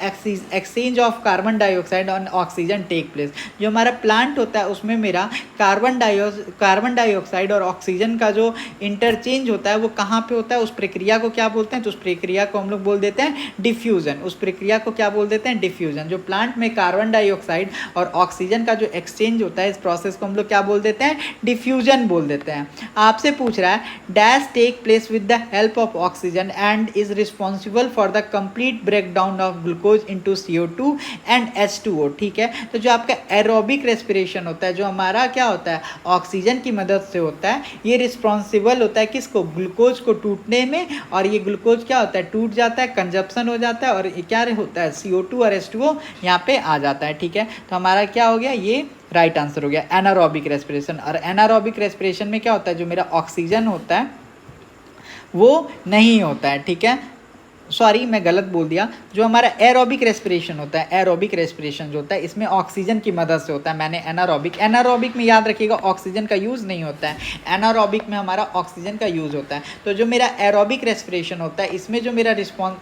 exchange of carbon dioxide on oxygen take place. जो हमारा प्लांट होता है उसमें मेरा कार्बन डाइऑक्साइड और ऑक्सीजन का जो इंटरचेंज होता है वो कहाँ पे होता है, उस प्रक्रिया को क्या बोलते हैं, तो उस प्रक्रिया को हम लोग बोल देते हैं डिफ्यूजन। उस प्रक्रिया को क्या बोल देते हैं, डिफ्यूजन। जो प्लांट में कार्बन डाइऑक्साइड और ऑक्सीजन का जो एक्सचेंज होता है इस प्रोसेस को हम लोग क्या बोल देते हैं, डिफ्यूजन बोल देते हैं। आपसे पूछ रहा है dash take place with the help of oxygen and is responsible for the complete breakdown of glucose into CO2 and H2O। ठीक है, तो जो आपका एरोबिक रेस्पिरेशन होता है, जो हमारा क्या होता है ऑक्सीजन की मदद से होता है, ये रिस्पॉन्सिबल होता है किसको, ग्लूकोज को टूटने में। और ये ग्लूकोज क्या होता है, टूट जाता है, कंजप्शन हो जाता है, और ये क्या होता है, CO2 और H2O यहाँ पे आ जाता है। ठीक है, तो हमारा क्या हो गया, ये राइट आंसर हो गया एनारोबिक रेस्पिरेशन। और एनारोबिक रेस्पिरेशन में क्या होता है, जो मेरा ऑक्सीजन होता है वो नहीं होता है। ठीक है, सॉरी मैं गलत बोल दिया, जो हमारा एरोबिक रेस्पिरेशन होता है, एरोबिक रेस्पिरेशन जो होता है इसमें ऑक्सीजन की मदद से होता है। मैंने एनारोबिक में याद रखिएगा ऑक्सीजन का यूज़ नहीं होता है, एनारोबिक में हमारा ऑक्सीजन का यूज़ होता है। तो जो मेरा एरोबिक रेस्पिरेशन होता है इसमें जो मेरा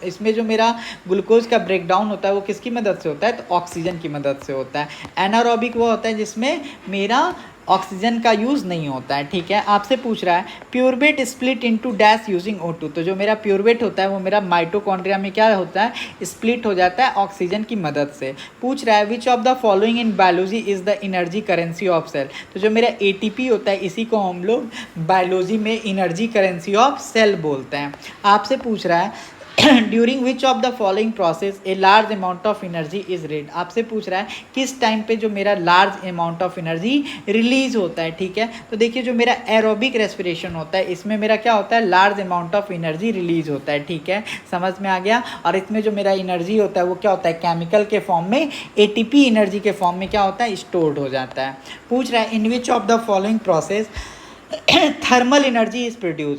इसमें जो मेरा ग्लूकोज का ब्रेकडाउन होता है वो किसकी मदद से होता है, तो ऑक्सीजन की मदद से होता है। एनारोबिक वो होता है जिसमें मेरा ऑक्सीजन का यूज़ नहीं होता है। ठीक है, आपसे पूछ रहा है pyruvate split into dash using O2। तो जो मेरा प्यूरबेट होता है वो मेरा माइटोकॉन्ड्रिया में क्या होता है, स्प्लिट हो जाता है ऑक्सीजन की मदद से। पूछ रहा है which of the following in biology is the energy currency of cell. तो जो मेरा ATP होता है इसी को हम लोग बायोलॉजी में एनर्जी करेंसी ऑफ सेल बोलते हैं। आपसे पूछ रहा है during which of the following process a large amount of energy is red. आपसे पूछ रहा है किस टाइम पे जो मेरा large amount of energy release होता है। ठीक है, तो देखिए जो मेरा एरोबिक रेस्पिरेशन होता है इसमें मेरा क्या होता है, large amount of energy release होता है। ठीक है, समझ में आ गया। और इसमें जो मेरा एनर्जी होता है वो क्या होता है, केमिकल के फॉर्म में, एटीपी एनर्जी के फॉर्म में क्या होता है, स्टोर्ड हो जाता है। पूछ रहा है in which of the following process thermal energy is produce.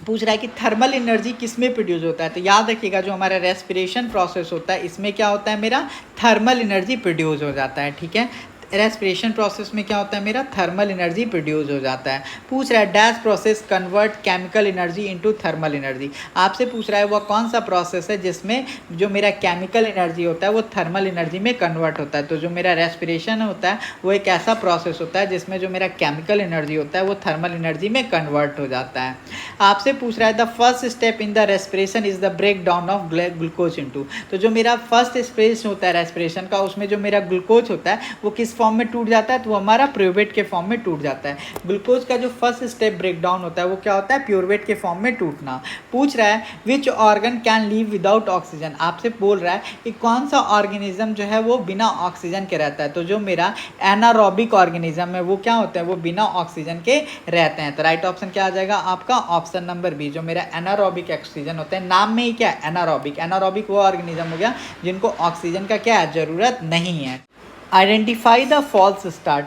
पूछ रहा है कि थर्मल एनर्जी किस में प्रोड्यूस होता है। तो याद रखिएगा जो हमारा रेस्पिरेशन प्रोसेस होता है इसमें क्या होता है, मेरा थर्मल एनर्जी प्रोड्यूस हो जाता है। ठीक है, रेस्पिरेशन प्रोसेस में क्या होता है, मेरा थर्मल एनर्जी प्रोड्यूस हो जाता है। पूछ रहा है dash process convert chemical energy into thermal energy. आपसे पूछ रहा है वह कौन सा प्रोसेस है जिसमें जो मेरा केमिकल एनर्जी होता है वो थर्मल एनर्जी में कन्वर्ट होता है। तो जो मेरा रेस्पिरेशन होता है वो एक ऐसा प्रोसेस होता है जिसमें जो मेरा केमिकल एनर्जी होता है वो थर्मल एनर्जी में कन्वर्ट हो जाता है। आपसे पूछ रहा है the first step in the respiration is the break down of glucose into. तो जो मेरा फर्स्ट स्टेज होता है रेस्पिरेशन का उसमें जो मेरा ग्लूकोज होता है वो किस फॉर्म में टूट जाता है, तो वो हमारा प्योरवेट के फॉर्म में टूट जाता है। ग्लूकोज का जो फर्स्ट स्टेप ब्रेक डाउन होता है वो क्या होता है, प्योरवेट के फॉर्म में टूटना। पूछ रहा है which organ can leave without oxygen. आपसे बोल रहा है कि कौन सा ऑर्गेनिज्म जो है वो बिना ऑक्सीजन के रहता है। तो जो मेरा एनारोबिक ऑर्गेनिज्म है वो क्या होता है, वो बिना ऑक्सीजन के रहते हैं। तो राइट ऑप्शन क्या आ जाएगा आपका, ऑप्शन नंबर बी। जो मेरा एनारोबिक ऑक्सीजन होता है, नाम में ही क्या है एनारोबिक, एनारोबिक वो ऑर्गेनिज्म हो गया जिनको ऑक्सीजन का क्या है, जरूरत नहीं है। Identify the false start,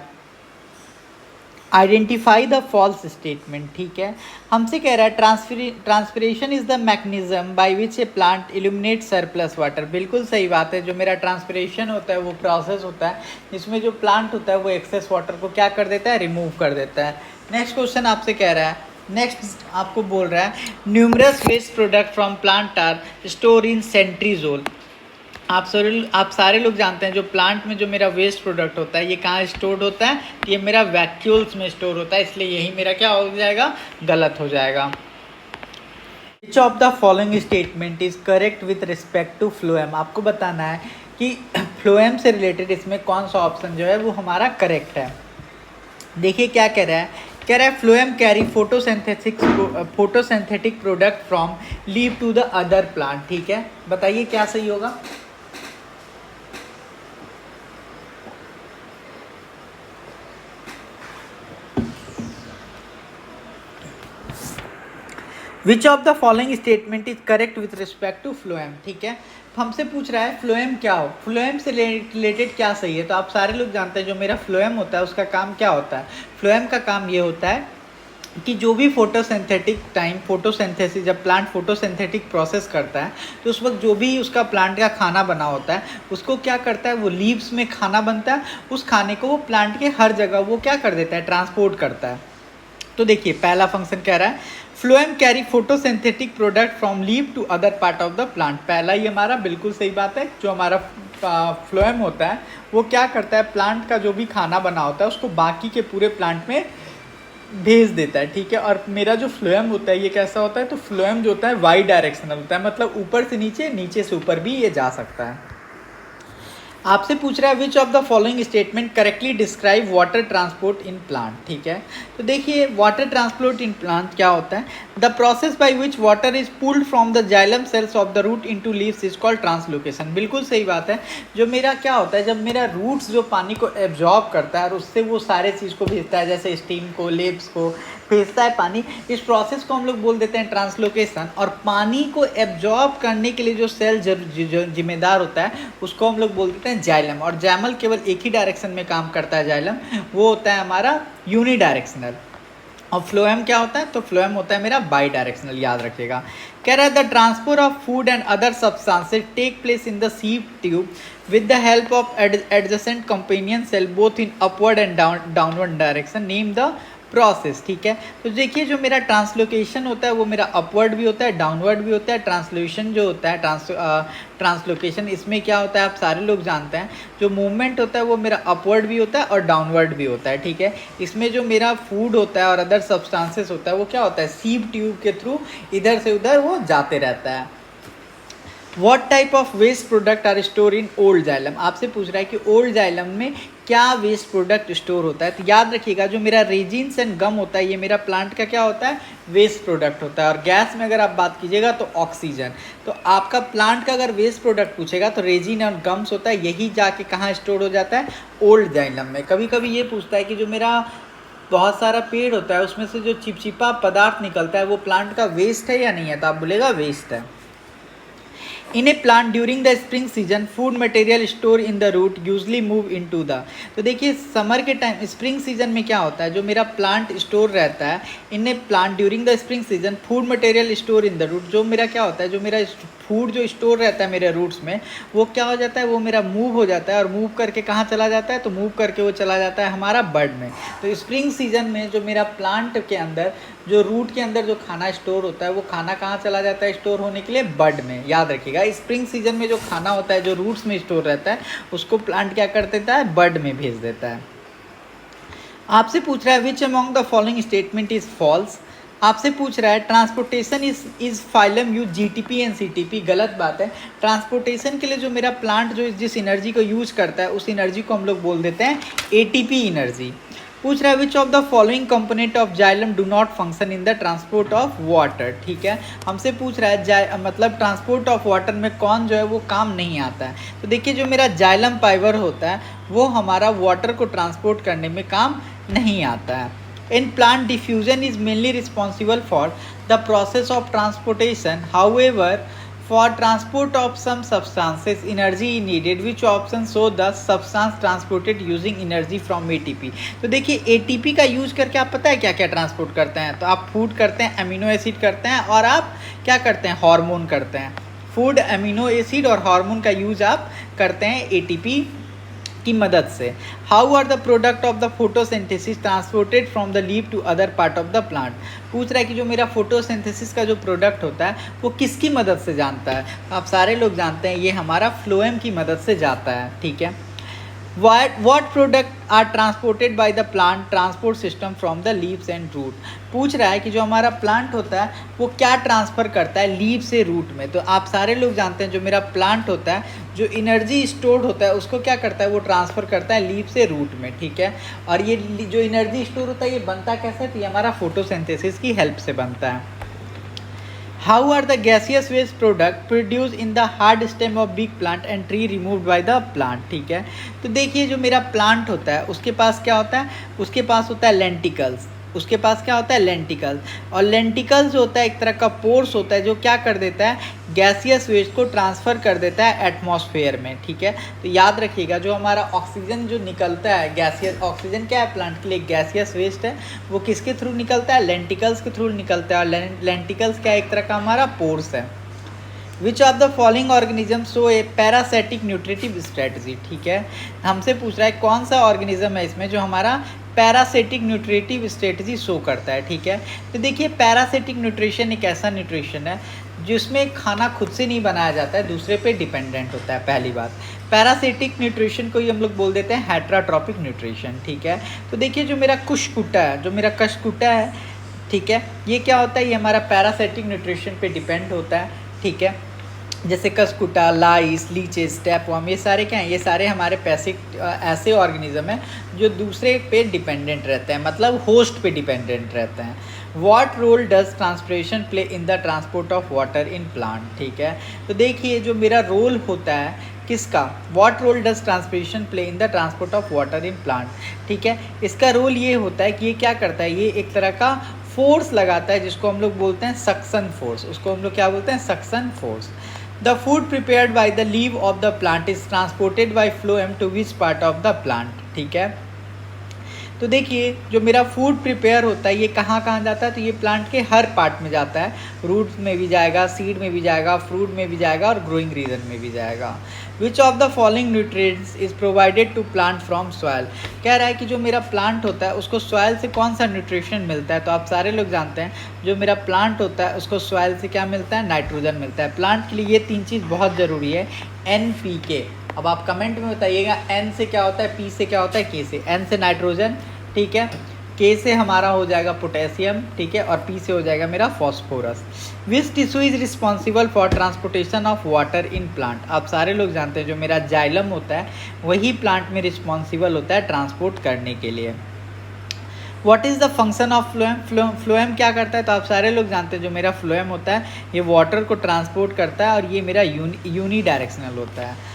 identify the false statement. ठीक है, हमसे कह रहा है transpiration is the mechanism by which a plant illuminate surplus water. बिल्कुल सही बात है। जो मेरा ट्रांसपिरेशन होता है वो प्रोसेस होता है जिसमें जो प्लांट होता है वो एक्सेस वाटर को क्या कर देता है, रिमूव कर देता है। नेक्स्ट क्वेश्चन आपसे कह रहा है, नेक्स्ट आपको बोल रहा है numerous waste product from plant are store in सेंट्रीजोल। आप सारे लोग जानते हैं जो प्लांट में जो मेरा वेस्ट प्रोडक्ट होता है ये कहाँ स्टोर्ड होता है, ये मेरा वैक्यूल्स में स्टोर होता है, इसलिए यही मेरा क्या हो जाएगा, गलत हो जाएगा। Which of the following statement is correct with respect to phloem. आपको बताना है कि फ्लोएम से रिलेटेड इसमें कौन सा ऑप्शन जो है वो हमारा करेक्ट है। देखिए क्या कह रहा है, कह रहा है phloem carry photosynthetic product from leave to the other plant. ठीक है, बताइए क्या सही होगा। Which of the following statement is correct with respect to phloem. ठीक है, हमसे पूछ रहा है फ्लोएम क्या हो, फ्लोएम से रिलेटेड क्या सही है। तो आप सारे लोग जानते हैं जो मेरा फ्लोएम होता है उसका काम क्या होता है। फ्लोएम का काम ये होता है कि जो भी फोटोसिंथेसिस, जब प्लांट फोटोसिंथेटिक प्रोसेस करता है तो उस वक्त जो भी उसका प्लांट का खाना बना होता है उसको क्या करता है, वो लीव्स में खाना बनता है, उस खाने को वो प्लांट के हर जगह वो क्या कर देता है, ट्रांसपोर्ट करता है। तो देखिए पहला फंक्शन कह रहा है phloem carry photosynthetic product from leave to other part of the plant. पहला ही हमारा बिल्कुल सही बात है। जो हमारा फ्लोएम होता है वो क्या करता है, प्लांट का जो भी खाना बना होता है उसको बाकी के पूरे प्लांट में भेज देता है। ठीक है, और मेरा जो फ्लोएम होता है ये कैसा होता है, तो फ्लोएम जो होता है वाई डायरेक्शनल होता है, मतलब ऊपर से नीचे, नीचे से ऊपर भी ये जा सकता है। आपसे पूछ रहा है which of the following statement correctly describe water transport in plant. ठीक है, तो देखिए वाटर ट्रांसपोर्ट इन प्लांट क्या होता है, the process by which water is pulled from the xylem cells of the root into leaves is called translocation. बिल्कुल सही बात है। जो मेरा क्या होता है, जब मेरा रूट्स जो पानी को एब्जॉर्ब करता है और उससे वो सारे चीज़ को भेजता है, जैसे स्टीम को, लीव्स को भेजता है पानी, इस प्रोसेस को हम लोग बोल देते हैं ट्रांसलोकेशन। और पानी को एब्जॉर्ब करने के लिए जो सेल जिम्मेदार होता है उसको हम लोग बोल देते हैं जाइलम। और जाइलम केवल एक ही डायरेक्शन में काम करता है, जाइलम वो होता है हमारा यूनि डायरेक्शनल। और फ्लोएम क्या होता है, तो फ्लोएम होता है मेरा बाई डायरेक्शनल, याद रखिएगा। कह रहा है the transport of food and other substances take place in the sieve tube with the help of adjacent companion cell both in upward and downward direction, name the process. ठीक है, तो देखिए जो मेरा ट्रांसलोकेशन होता है वो मेरा अपवर्ड भी होता है, डाउनवर्ड भी होता है। ट्रांसलेशन जो होता है ट्रांसलोकेशन, इसमें क्या होता है आप सारे लोग जानते हैं, जो मूवमेंट होता है वो मेरा अपवर्ड भी होता है और डाउनवर्ड भी होता है। ठीक है, इसमें जो मेरा फूड होता है और अदर सब्सटेंसेस होता है वो क्या होता है, सीव ट्यूब के थ्रू इधर से उधर वो जाते रहता है। What type of waste product are stored in old xylem? आपसे पूछ रहा है कि ओल्ड जाइलम में क्या वेस्ट प्रोडक्ट स्टोर होता है। तो याद रखिएगा जो मेरा रेजिन्स एंड गम होता है ये मेरा प्लांट का क्या होता है, वेस्ट प्रोडक्ट होता है। और गैस में अगर आप बात कीजिएगा तो ऑक्सीजन। तो आपका प्लांट का अगर वेस्ट प्रोडक्ट पूछेगा तो रेजिन और गम्स होता है, यही जाके कहाँ स्टोर हो जाता है, ओल्ड जाइलम में। कभी कभी ये पूछता है कि जो मेरा बहुत सारा पेड़ होता है उसमें से जो चिपचिपा पदार्थ निकलता है वो प्लांट का वेस्ट है या नहीं है, तो आप बोलेगा वेस्ट है। In a plant during the spring season food material store in the root usually move in to the. तो देखिए समर के टाइम स्प्रिंग सीजन में क्या होता है, जो मेरा प्लांट स्टोर रहता है in a plant during the spring season food material store in the root. जो मेरा क्या होता है, जो मेरा फूड जो स्टोर रहता है मेरे रूट्स में वो क्या हो जाता है, वो मेरा मूव हो जाता है। और मूव करके कहाँ चला जाता है, तो मूव करके वो चला जाता है हमारा बड में। तो स्प्रिंग सीजन में जो मेरा प्लांट के अंदर जो रूट के अंदर जो खाना स्टोर होता है वो खाना कहाँ चला जाता है स्टोर होने के लिए, बड में। याद रखिएगा स्प्रिंग सीजन में जो खाना होता है जो रूट्स में स्टोर रहता है उसको प्लांट क्या कर देता है, बड में भेज देता है। आपसे पूछ रहा है which among the following statement is false. आपसे पूछ रहा है transportation is phylum use GTP and CTP. गलत बात है। ट्रांसपोर्टेशन के लिए जो मेरा प्लांट जो जिस एनर्जी को यूज करता है उस एनर्जी को हम लोग बोल देते हैं एटीपी एनर्जी। पूछ रहा है which of the following component of xylem do not function in the transport of water. ठीक है, हमसे पूछ रहा है मतलब ट्रांसपोर्ट ऑफ वाटर में कौन जो है वो काम नहीं आता है। तो देखिए जो मेरा जाइलम फाइबर होता है वो हमारा वाटर को ट्रांसपोर्ट करने में काम नहीं आता है। In plant diffusion is mainly responsible for the process of transportation. However, for transport of some substances, energy is needed. Which option show the substance transported using energy from ATP? तो देखिए ATP का use करके आप पता है क्या क्या transport करते हैं। तो आप फूड करते हैं, अमीनो एसिड करते हैं, और आप क्या करते हैं, हार्मोन करते हैं। फूड, अमीनो एसिड और हार्मोन का यूज आप करते हैं ATP की मदद से। How are the product of the photosynthesis transported from the leaf to other part of the plant. पूछ रहा है कि जो मेरा फोटोसिंथेसिस का जो प्रोडक्ट होता है वो किसकी मदद से जानता है। आप सारे लोग जानते हैं ये हमारा फ्लोएम की मदद से जाता है। ठीक है, what product are transported by the plant transport system from the leaves and root। पूछ रहा है कि जो हमारा प्लांट होता है वो क्या ट्रांसफ़र करता है लीव से रूट में। तो आप सारे लोग जानते हैं जो मेरा प्लांट होता है जो एनर्जी स्टोर होता है उसको क्या करता है, वो ट्रांसफ़र करता है लीव से रूट में। ठीक है, और ये जो एनर्जी स्टोर होता है ये बनता कैसे, तो ये हमारा फोटोसिंथेसिस की हेल्प से बनता है। How are the gaseous waste product produced in the hard stem of big plant and tree removed by the plant। ठीक है, तो देखिए जो मेरा प्लांट होता है उसके पास क्या होता है, उसके पास होता है लेंटिकल्स। उसके पास क्या होता है, लेंटिकल्स। और लेंटिकल्स जो होता है एक तरह का पोर्स होता है जो क्या कर देता है, गैसियस वेस्ट को ट्रांसफ़र कर देता है एटमॉस्फेयर में। ठीक है, तो याद रखिएगा जो हमारा ऑक्सीजन जो निकलता है, गैसियस ऑक्सीजन क्या है प्लांट के लिए, गैसियस वेस्ट है, वो किसके थ्रू निकलता है, लेंटिकल्स के थ्रू निकलता है। और लेंटिकल्स क्या एक तरह का हमारा पोर्स है। Which of the following organism show A parasitic nutritive strategy. ठीक है, हमसे पूछ रहा है कौन सा ऑर्गेनिज्म है इसमें जो हमारा पैरासिटिक न्यूट्रिटिव स्ट्रेटजी शो करता है। ठीक है, तो देखिए पैरासिटिक न्यूट्रिशन एक ऐसा न्यूट्रिशन है जिसमें खाना खुद से नहीं बनाया जाता है, दूसरे पे डिपेंडेंट होता है। पहली बात, पैरासिटिक न्यूट्रिशन को ही हम लोग बोल देते हैं हेटराट्रॉपिक न्यूट्रिशन। ठीक है, तो देखिए जो मेरा कुशकुटा है, जो मेरा कशकुटा है, ठीक है, ये क्या होता है, ये हमारा पैरासिटिक न्यूट्रिशन पे डिपेंड होता है। ठीक है, जैसे कसकुटा, लाइस, लीचेस, टैपवर्म, ये सारे क्या हैं, ये सारे हमारे ऐसे ऑर्गेनिज्म हैं जो दूसरे पे डिपेंडेंट रहते हैं, मतलब होस्ट पे डिपेंडेंट रहते हैं। What role does transpiration play in the transport of water in plant. ठीक है, तो देखिए जो मेरा रोल होता है किसका, what role does transpiration play in the transport of water in plant. ठीक है, इसका रोल ये होता है कि ये क्या करता है, ये एक तरह का फोर्स लगाता है जिसको हम लोग बोलते हैं सक्शन फोर्स। उसको हम लोग क्या बोलते हैं, suction force. The food prepared by the leave of the plant is transported by phloem to which part of the plant. ठीक है, तो देखिए जो मेरा फूड प्रिपेयर होता है ये कहाँ कहाँ जाता है, तो ये प्लांट के हर पार्ट में जाता है। रूट्स में भी जाएगा, सीड में भी जाएगा, फ्रूट में भी जाएगा और ग्रोइंग रीजन में भी जाएगा। Which of the following nutrients is provided to plant from soil. कह रहा है कि जो मेरा प्लांट होता है उसको सॉइल से कौन सा न्यूट्रिशन मिलता है। तो आप सारे लोग जानते हैं जो मेरा प्लांट होता है उसको सॉइल से क्या मिलता है, नाइट्रोजन मिलता है। प्लांट के लिए ये तीन चीज़ बहुत ज़रूरी है, NPK। अब आप कमेंट में बताइएगा N से क्या होता है, P से क्या होता है, K से। N से नाइट्रोजन, ठीक है, K के से हमारा हो जाएगा पोटेशियम, ठीक है, और पी से हो जाएगा मेरा phosphorus. Which tissue is responsible for transportation of water in plant. आप सारे लोग जानते हैं जो मेरा जाइलम होता है वही प्लांट में रिस्पॉन्सिबल होता है ट्रांसपोर्ट करने के लिए। What is the function of phloem. Phloem क्या करता है, तो आप सारे लोग जानते हैं जो मेरा फ्लोएम होता है ये वाटर को ट्रांसपोर्ट करता है और ये मेरा यूनी डायरेक्शनल होता है।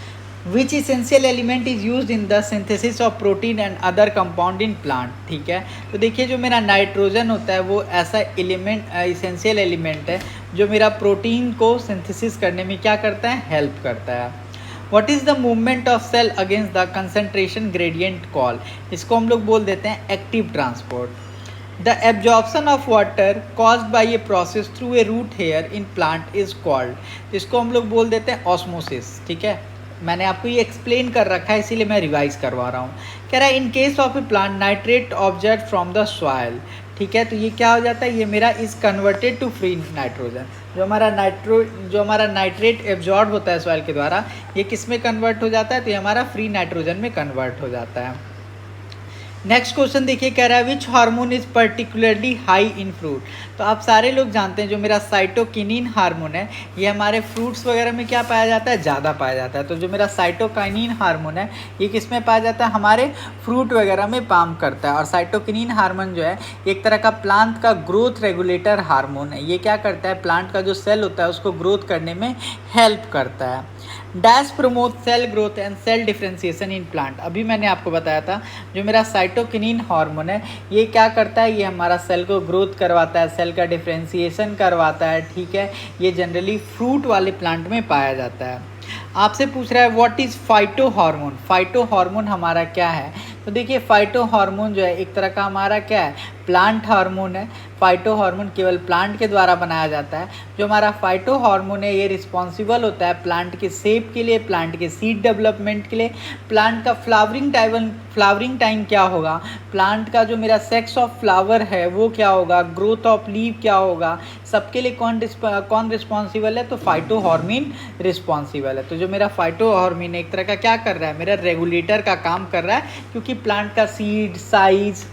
Which essential element is use in the synthesis of protein and other compound in plant, ठीक है। तो देखिए जो मेरा नाइट्रोजन होता है वो ऐसा एलिमेंट इसेंशियल एलिमेंट है जो मेरा प्रोटीन को सिंथेसिस करने में क्या करता है, हेल्प करता है। What is the movement of cell against the concentration gradient call। इसको हम लोग बोल देते हैं active transport. The absorption of water caused by a process through a root hair in plant is called। इसको हम लोग बोल देते हैं ऑस्मोसिस, ठीक है। मैंने आपको ये एक्सप्लेन कर रखा है इसीलिए मैं रिवाइज करवा रहा हूँ। कह रहा है in case of a plant nitrate observe from the soil, ठीक है। तो ये क्या हो जाता है, ये मेरा is converted to free nitrogen. जो हमारा नाइट्रेट एब्जॉर्ब होता है सॉइल के द्वारा ये किस में कन्वर्ट हो जाता है, तो ये हमारा फ्री नाइट्रोजन में कन्वर्ट हो जाता है। नेक्स्ट क्वेश्चन देखिए, कह रहा है which hormone is particularly high in fruit. तो आप सारे लोग जानते हैं जो मेरा साइटोकिनिन हार्मोन है ये हमारे फ्रूट्स वगैरह में क्या पाया जाता है, ज़्यादा पाया जाता है। तो जो मेरा साइटोकिनिन हार्मोन है ये किस में पाया जाता है, हमारे फ्रूट वगैरह में काम करता है। और साइटोकिनिन हार्मोन जो है एक तरह का प्लांट का ग्रोथ रेगुलेटर हार्मोन है। ये क्या करता है, प्लांट का जो सेल होता है उसको ग्रोथ करने में हेल्प करता है। Dash promote cell growth and cell differentiation in plant. अभी मैंने आपको बताया था जो मेरा साइटोकिनिन हार्मोन है ये क्या करता है, ये हमारा सेल को ग्रोथ करवाता है, सेल का डिफ्रेंसिएशन करवाता है, ठीक है। ये जनरली फ्रूट वाले प्लांट में पाया जाता है। आपसे पूछ रहा है what is phyto hormone. Phyto hormone हमारा क्या है, तो देखिए फाइटो हार्मोन जो है एक तरह का हमारा क्या है, प्लांट हार्मोन है। फाइटो हार्मोन केवल प्लांट के द्वारा बनाया जाता है। जो हमारा फाइटो हार्मोन है ये रिस्पॉन्सिबल होता है प्लांट के शेप के लिए, प्लांट के सीड डेवलपमेंट के लिए, प्लांट का फ्लावरिंग टाइम क्या होगा, प्लांट का जो मेरा सेक्स ऑफ फ्लावर है वो क्या होगा, ग्रोथ ऑफ लीव क्या होगा, सबके लिए कौन रिस्पॉन्सिबल है, तो फाइटो हार्मोन रिस्पॉन्सिबल है। तो जो मेरा फाइटो हार्मोन एक तरह का क्या कर रहा है, मेरा रेगुलेटर का काम कर रहा है, क्योंकि प्लांट का सीड साइज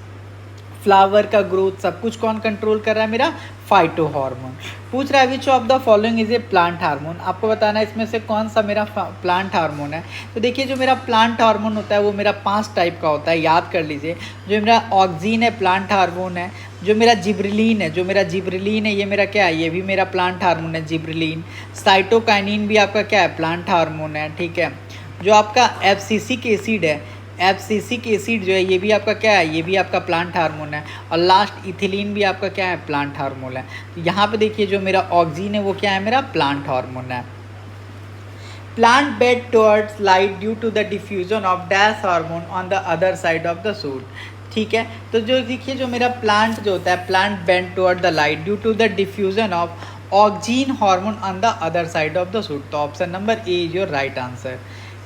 फ्लावर का ग्रोथ सब कुछ कौन कंट्रोल कर रहा है, मेरा फाइटो हार्मोन। पूछ रहा है which of the following is a plant hormone. आपको बताना है इसमें से कौन सा मेरा प्लांट हार्मोन है। तो देखिए जो मेरा प्लांट हार्मोन होता है वो मेरा 5 टाइप का होता है, याद कर लीजिए। जो मेरा ऑक्सीन है प्लांट हार्मोन है। जो मेरा जिब्रेलिन है ये मेरा क्या है, ये भी मेरा प्लांट हार्मोन है जिब्रेलिन। साइटोकाइनिन भी आपका क्या है, प्लांट हार्मोन है, ठीक है। जो आपका एब्सिसिक एसिड है, एब्सिसिक एसिड जो है ये भी आपका क्या है, ये भी आपका प्लांट हार्मोन है। और लास्ट इथिलीन भी आपका क्या है, प्लांट हार्मोन है। तो यहाँ पे देखिए जो मेरा ऑक्सीन है वो क्या है, मेरा प्लांट हार्मोन है। Plant bend towards light due to the diffusion of dash hormone on the other side of the shoot, ठीक है। तो जो देखिए जो मेरा प्लांट जो होता है, plant bend toward the light due to the diffusion of auxin hormone on the other side of the shoot. तो option number a is your right answer.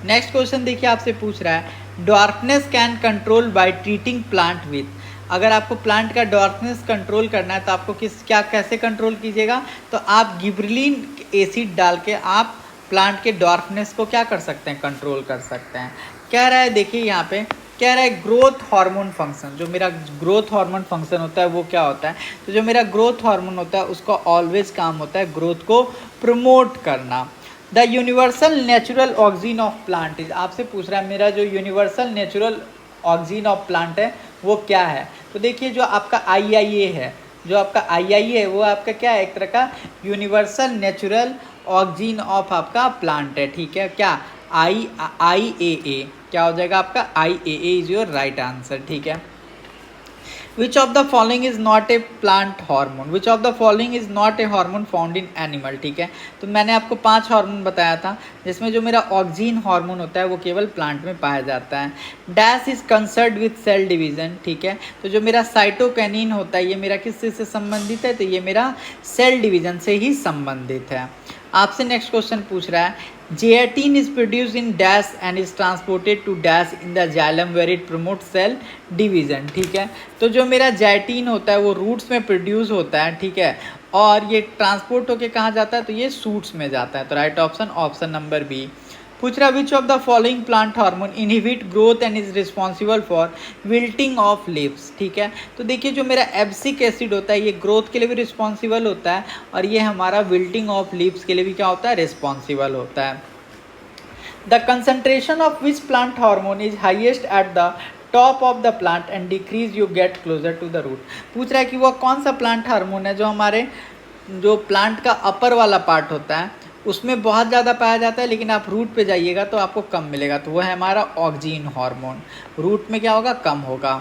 Next question देखिए आपसे पूछ रहा है darkness can control by treating plant with. अगर आपको plant का darkness control करना है तो आपको कैसे कंट्रोल कीजिएगा, तो आप गिबरेलिन एसिड डाल के आप प्लांट के डार्कनेस को क्या कर सकते हैं, कंट्रोल कर सकते हैं। कह रहा है देखिए यहाँ पे कह रहा है ग्रोथ हार्मोन फंक्शन। जो मेरा ग्रोथ हार्मोन फंक्शन होता है वो क्या होता है, तो जो मेरा ग्रोथ हार्मोन होता है उसका ऑलवेज काम होता है ग्रोथ को प्रमोट करना। The universal natural oxygen of plant is. आपसे पूछ रहा है मेरा जो universal natural oxygen of plant है वो क्या है। तो देखिए जो आपका IIA है, जो आपका IIA है वो आपका क्या है, एक तरह का यूनिवर्सल नेचुरल ऑक्सीजन ऑफ आपका प्लांट है, ठीक है। क्या IAA क्या हो जाएगा आपका, IAA is your right answer, ठीक है। Which of the following is not a plant hormone. Which of the following is not a hormone found in animal, ठीक है। तो मैंने आपको 5 हार्मोन बताया था जिसमें जो मेरा ऑक्सीन हार्मोन होता है वो केवल प्लांट में पाया जाता है। Dash is concerned with cell division, ठीक है। तो जो मेरा साइटोकिनिन होता है ये मेरा किससे से संबंधित है, तो ये मेरा सेल डिवीजन से ही संबंधित है। आपसे नेक्स्ट क्वेश्चन पूछ रहा है zeatin is produce in dash and is transported to dash in the xylem where it promote cell division, ठीक है। तो जो मेरा जेएटीन होता है वो रूट्स में प्रोड्यूस होता है, ठीक है, और ये ट्रांसपोर्ट होके कहाँ जाता है, तो ये सूट्स में जाता है। तो राइट ऑप्शन नंबर बी। पूछ रहा which of the following plant hormone inhibit growth and is responsible for wilting of leaves. ठीक है, तो देखिए जो मेरा एब्सिक एसिड होता है ये ग्रोथ के लिए भी रिस्पॉन्सिबल होता है और ये हमारा विल्टिंग ऑफ लीव्स के लिए भी क्या होता है, रिस्पॉन्सिबल होता है। The concentration of which plant hormone is highest at the top of the plant and decrease you get closer to the root. पूछ रहा है कि वह कौन सा प्लांट हार्मोन है जो हमारे जो प्लांट का अपर वाला पार्ट होता है उसमें बहुत ज़्यादा पाया जाता है, लेकिन आप रूट पे जाइएगा तो आपको कम मिलेगा, तो वह है हमारा ऑक्जीन हार्मोन। रूट में क्या होगा, कम होगा।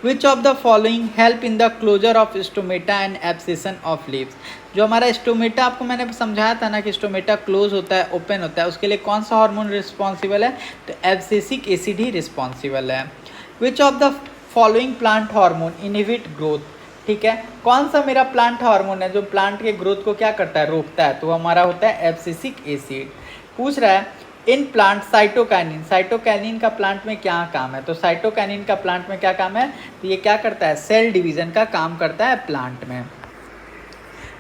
Which of the following help in the closure of stomata and abscission of leaves. जो हमारा स्टोमेटा, आपको मैंने समझाया था ना कि स्टोमेटा क्लोज होता है, ओपन होता है, उसके लिए कौन सा हार्मोन रिस्पॉन्सिबल है, तो एब्सेसिक एसिड ही रिस्पॉन्सिबल है। Which of the following plant hormone inhibit growth. ठीक है, कौन सा मेरा प्लांट हार्मोन है जो प्लांट के ग्रोथ को क्या करता है, रोकता है, तो हमारा होता है एब्सिसिक एसिड। पूछ रहा है इन प्लांट साइटोकाइनिन। साइटोकाइनिन का प्लांट में क्या काम है, तो साइटोकाइनिन का प्लांट में क्या काम है, तो ये क्या करता है, सेल डिवीजन का काम करता है प्लांट में।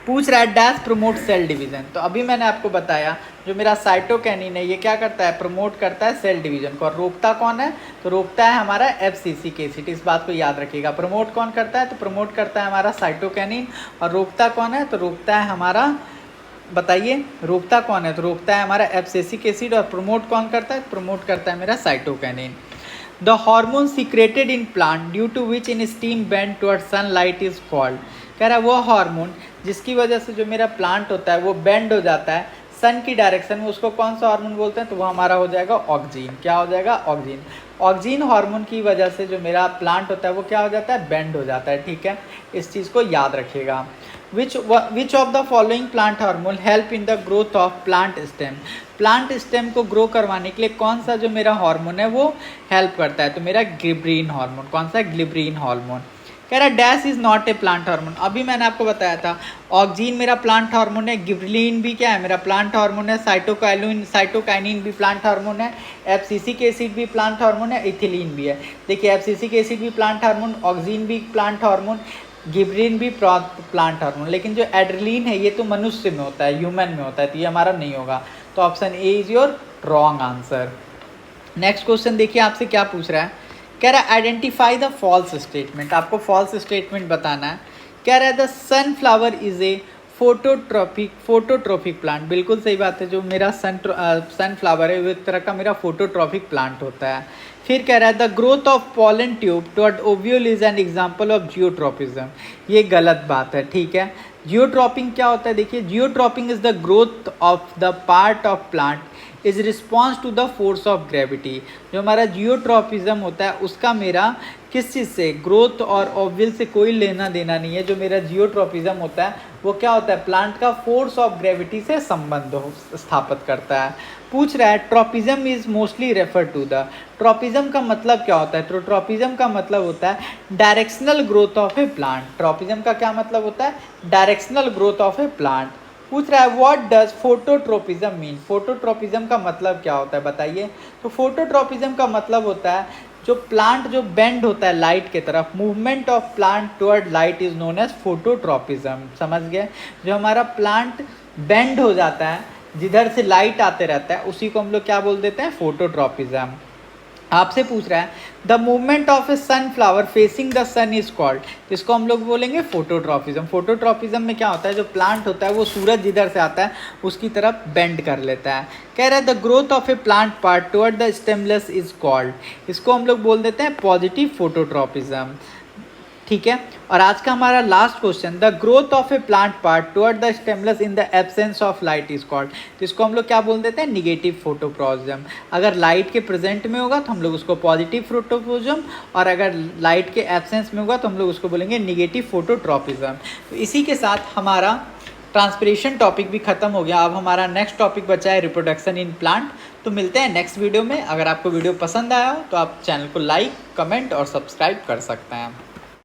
पूछ रहा है डैश प्रमोट सेल डिवीजन। तो अभी मैंने आपको बताया जो मेरा साइटोकाइनिन है ये क्या करता है, प्रमोट करता है सेल डिवीजन को। और रोकता कौन है, तो रोकता है हमारा एब्सिसिक एसिड। इस बात को याद रखिएगा। प्रमोट कौन करता है, तो प्रमोट करता है हमारा साइटोकाइनिन। और रोकता कौन है, तो रोकता है हमारा, बताइए रोकता कौन है, तो रोकता है हमारा एब्सिसिक एसिड। और प्रमोट कौन करता है, प्रमोट करता है मेरा cytokinin. The hormone secreted in plant due to which in stem bend toward sunlight is called. कह रहा है वो हार्मोन जिसकी वजह से जो मेरा प्लांट होता है वो बेंड हो जाता है सन की डायरेक्शन में, उसको कौन सा हार्मोन बोलते हैं, तो वो हमारा हो जाएगा ऑक्जीन। क्या हो जाएगा, ऑक्जीन। ऑक्जीन हार्मोन की वजह से जो मेरा प्लांट होता है वो क्या हो जाता है, बेंड हो जाता है। ठीक है, इस चीज़ को याद रखिएगा। विच of the following plant hormone help in the growth of plant stem. Plant stem को ग्रो करवाने के लिए कौन सा जो मेरा हार्मोन है वो हेल्प करता है, तो मेरा गिबरीन हार्मोन। कौन सा, गिबरीन हार्मोन। कह रहा dash is not a plant hormone. अभी मैंने आपको बताया था ऑक्जीन मेरा प्लांट हार्मोन है, गिबरीन भी क्या है मेरा प्लांट हार्मोन है, साइटोकाइनिन भी प्लांट हार्मोन है, एब्सिसिक एसिड भी प्लांट हार्मोन है, इथिलीन भी है। देखिए एब्सिसिक एसिड भी प्लांट हार्मोन, ऑक्जीन भी प्लांट हार्मोन, गिबरीन भी प्लांट हार्मोन। लेकिन जो एड्रेलिन है ये तो मनुष्य में होता है, ह्यूमन में होता है, तो ये हमारा नहीं होगा। तो option A is your wrong answer. Next question देखिए आपसे क्या पूछ रहा है। कह रहा है आइडेंटिफाई द फॉल्स स्टेटमेंट। आपको फॉल्स स्टेटमेंट बताना है। कह रहा है the sunflower is a phototropic plant. बिल्कुल सही बात है, जो मेरा सनफ्लावर है वो एक तरह का मेरा फोटोट्रॉपिक प्लांट होता है। फिर कह रहा है the growth of pollen tube toward ovule is an example of geotropism. ये गलत बात है। ठीक है, जियोट्रॉपिंग क्या होता है, देखिए geotropism is the growth of the part of plant is response to the force of gravity. जो हमारा जियोट्रॉपिज्म होता है उसका मेरा किस चीज़ से, ग्रोथ और ओव्यूल से कोई लेना देना नहीं है। जो मेरा जियोट्रॉपिज्म होता है वो क्या होता है, प्लांट का फोर्स ऑफ ग्रेविटी से संबंध स्थापित करता है। पूछ रहा है tropism is mostly refer to the. Tropism का मतलब क्या होता है, तो ट्रॉपिज्म का मतलब होता है directional growth of a plant. Tropism का क्या मतलब होता है, directional growth of a plant. पूछ रहा है what does phototropism mean. Phototropism का मतलब क्या होता है बताइए, तो फोटोट्रोपिज्म का मतलब होता है जो प्लांट जो बेंड होता है लाइट के तरफ, movement of plant toward light is known as phototropism. समझ गए, जो हमारा प्लांट बेंड हो जाता है जिधर से लाइट आते रहता है उसी को हम लोग क्या बोल देते हैं, फोटोट्रोपिज्म। आपसे पूछ रहा है the movement of a sunflower facing the sun is called, इसको हम लोग बोलेंगे फोटोट्रॉपिज्म। फोटोट्रॉपिज्म में क्या होता है, जो प्लांट होता है वो सूरज जिधर से आता है उसकी तरफ बेंड कर लेता है। कह रहा है the growth of a plant part toward the stimulus is called, इसको हम लोग बोल देते हैं पॉजिटिव फोटोट्रॉपिज्म। ठीक है, और आज का हमारा last question the growth of a plant part toward the stimulus in the absence of light is called, तो इसको हम लोग क्या बोल देते हैं, निगेटिव फोटोट्रॉपिज्म। अगर लाइट के प्रेजेंट में होगा तो हम लोग उसको पॉजिटिव फोटोट्रॉपिज्म, और अगर लाइट के एब्सेंस में होगा तो हम लोग उसको बोलेंगे निगेटिव फोटोट्रॉपिज्म। तो इसी के साथ हमारा ट्रांसपिरेशन टॉपिक भी खत्म हो गया। अब हमारा नेक्स्ट टॉपिक बचा है रिप्रोडक्शन इन प्लांट। तो मिलते हैं नेक्स्ट वीडियो में। अगर आपको वीडियो पसंद आया हो तो आप चैनल को लाइक, कमेंट और सब्सक्राइब कर सकते हैं।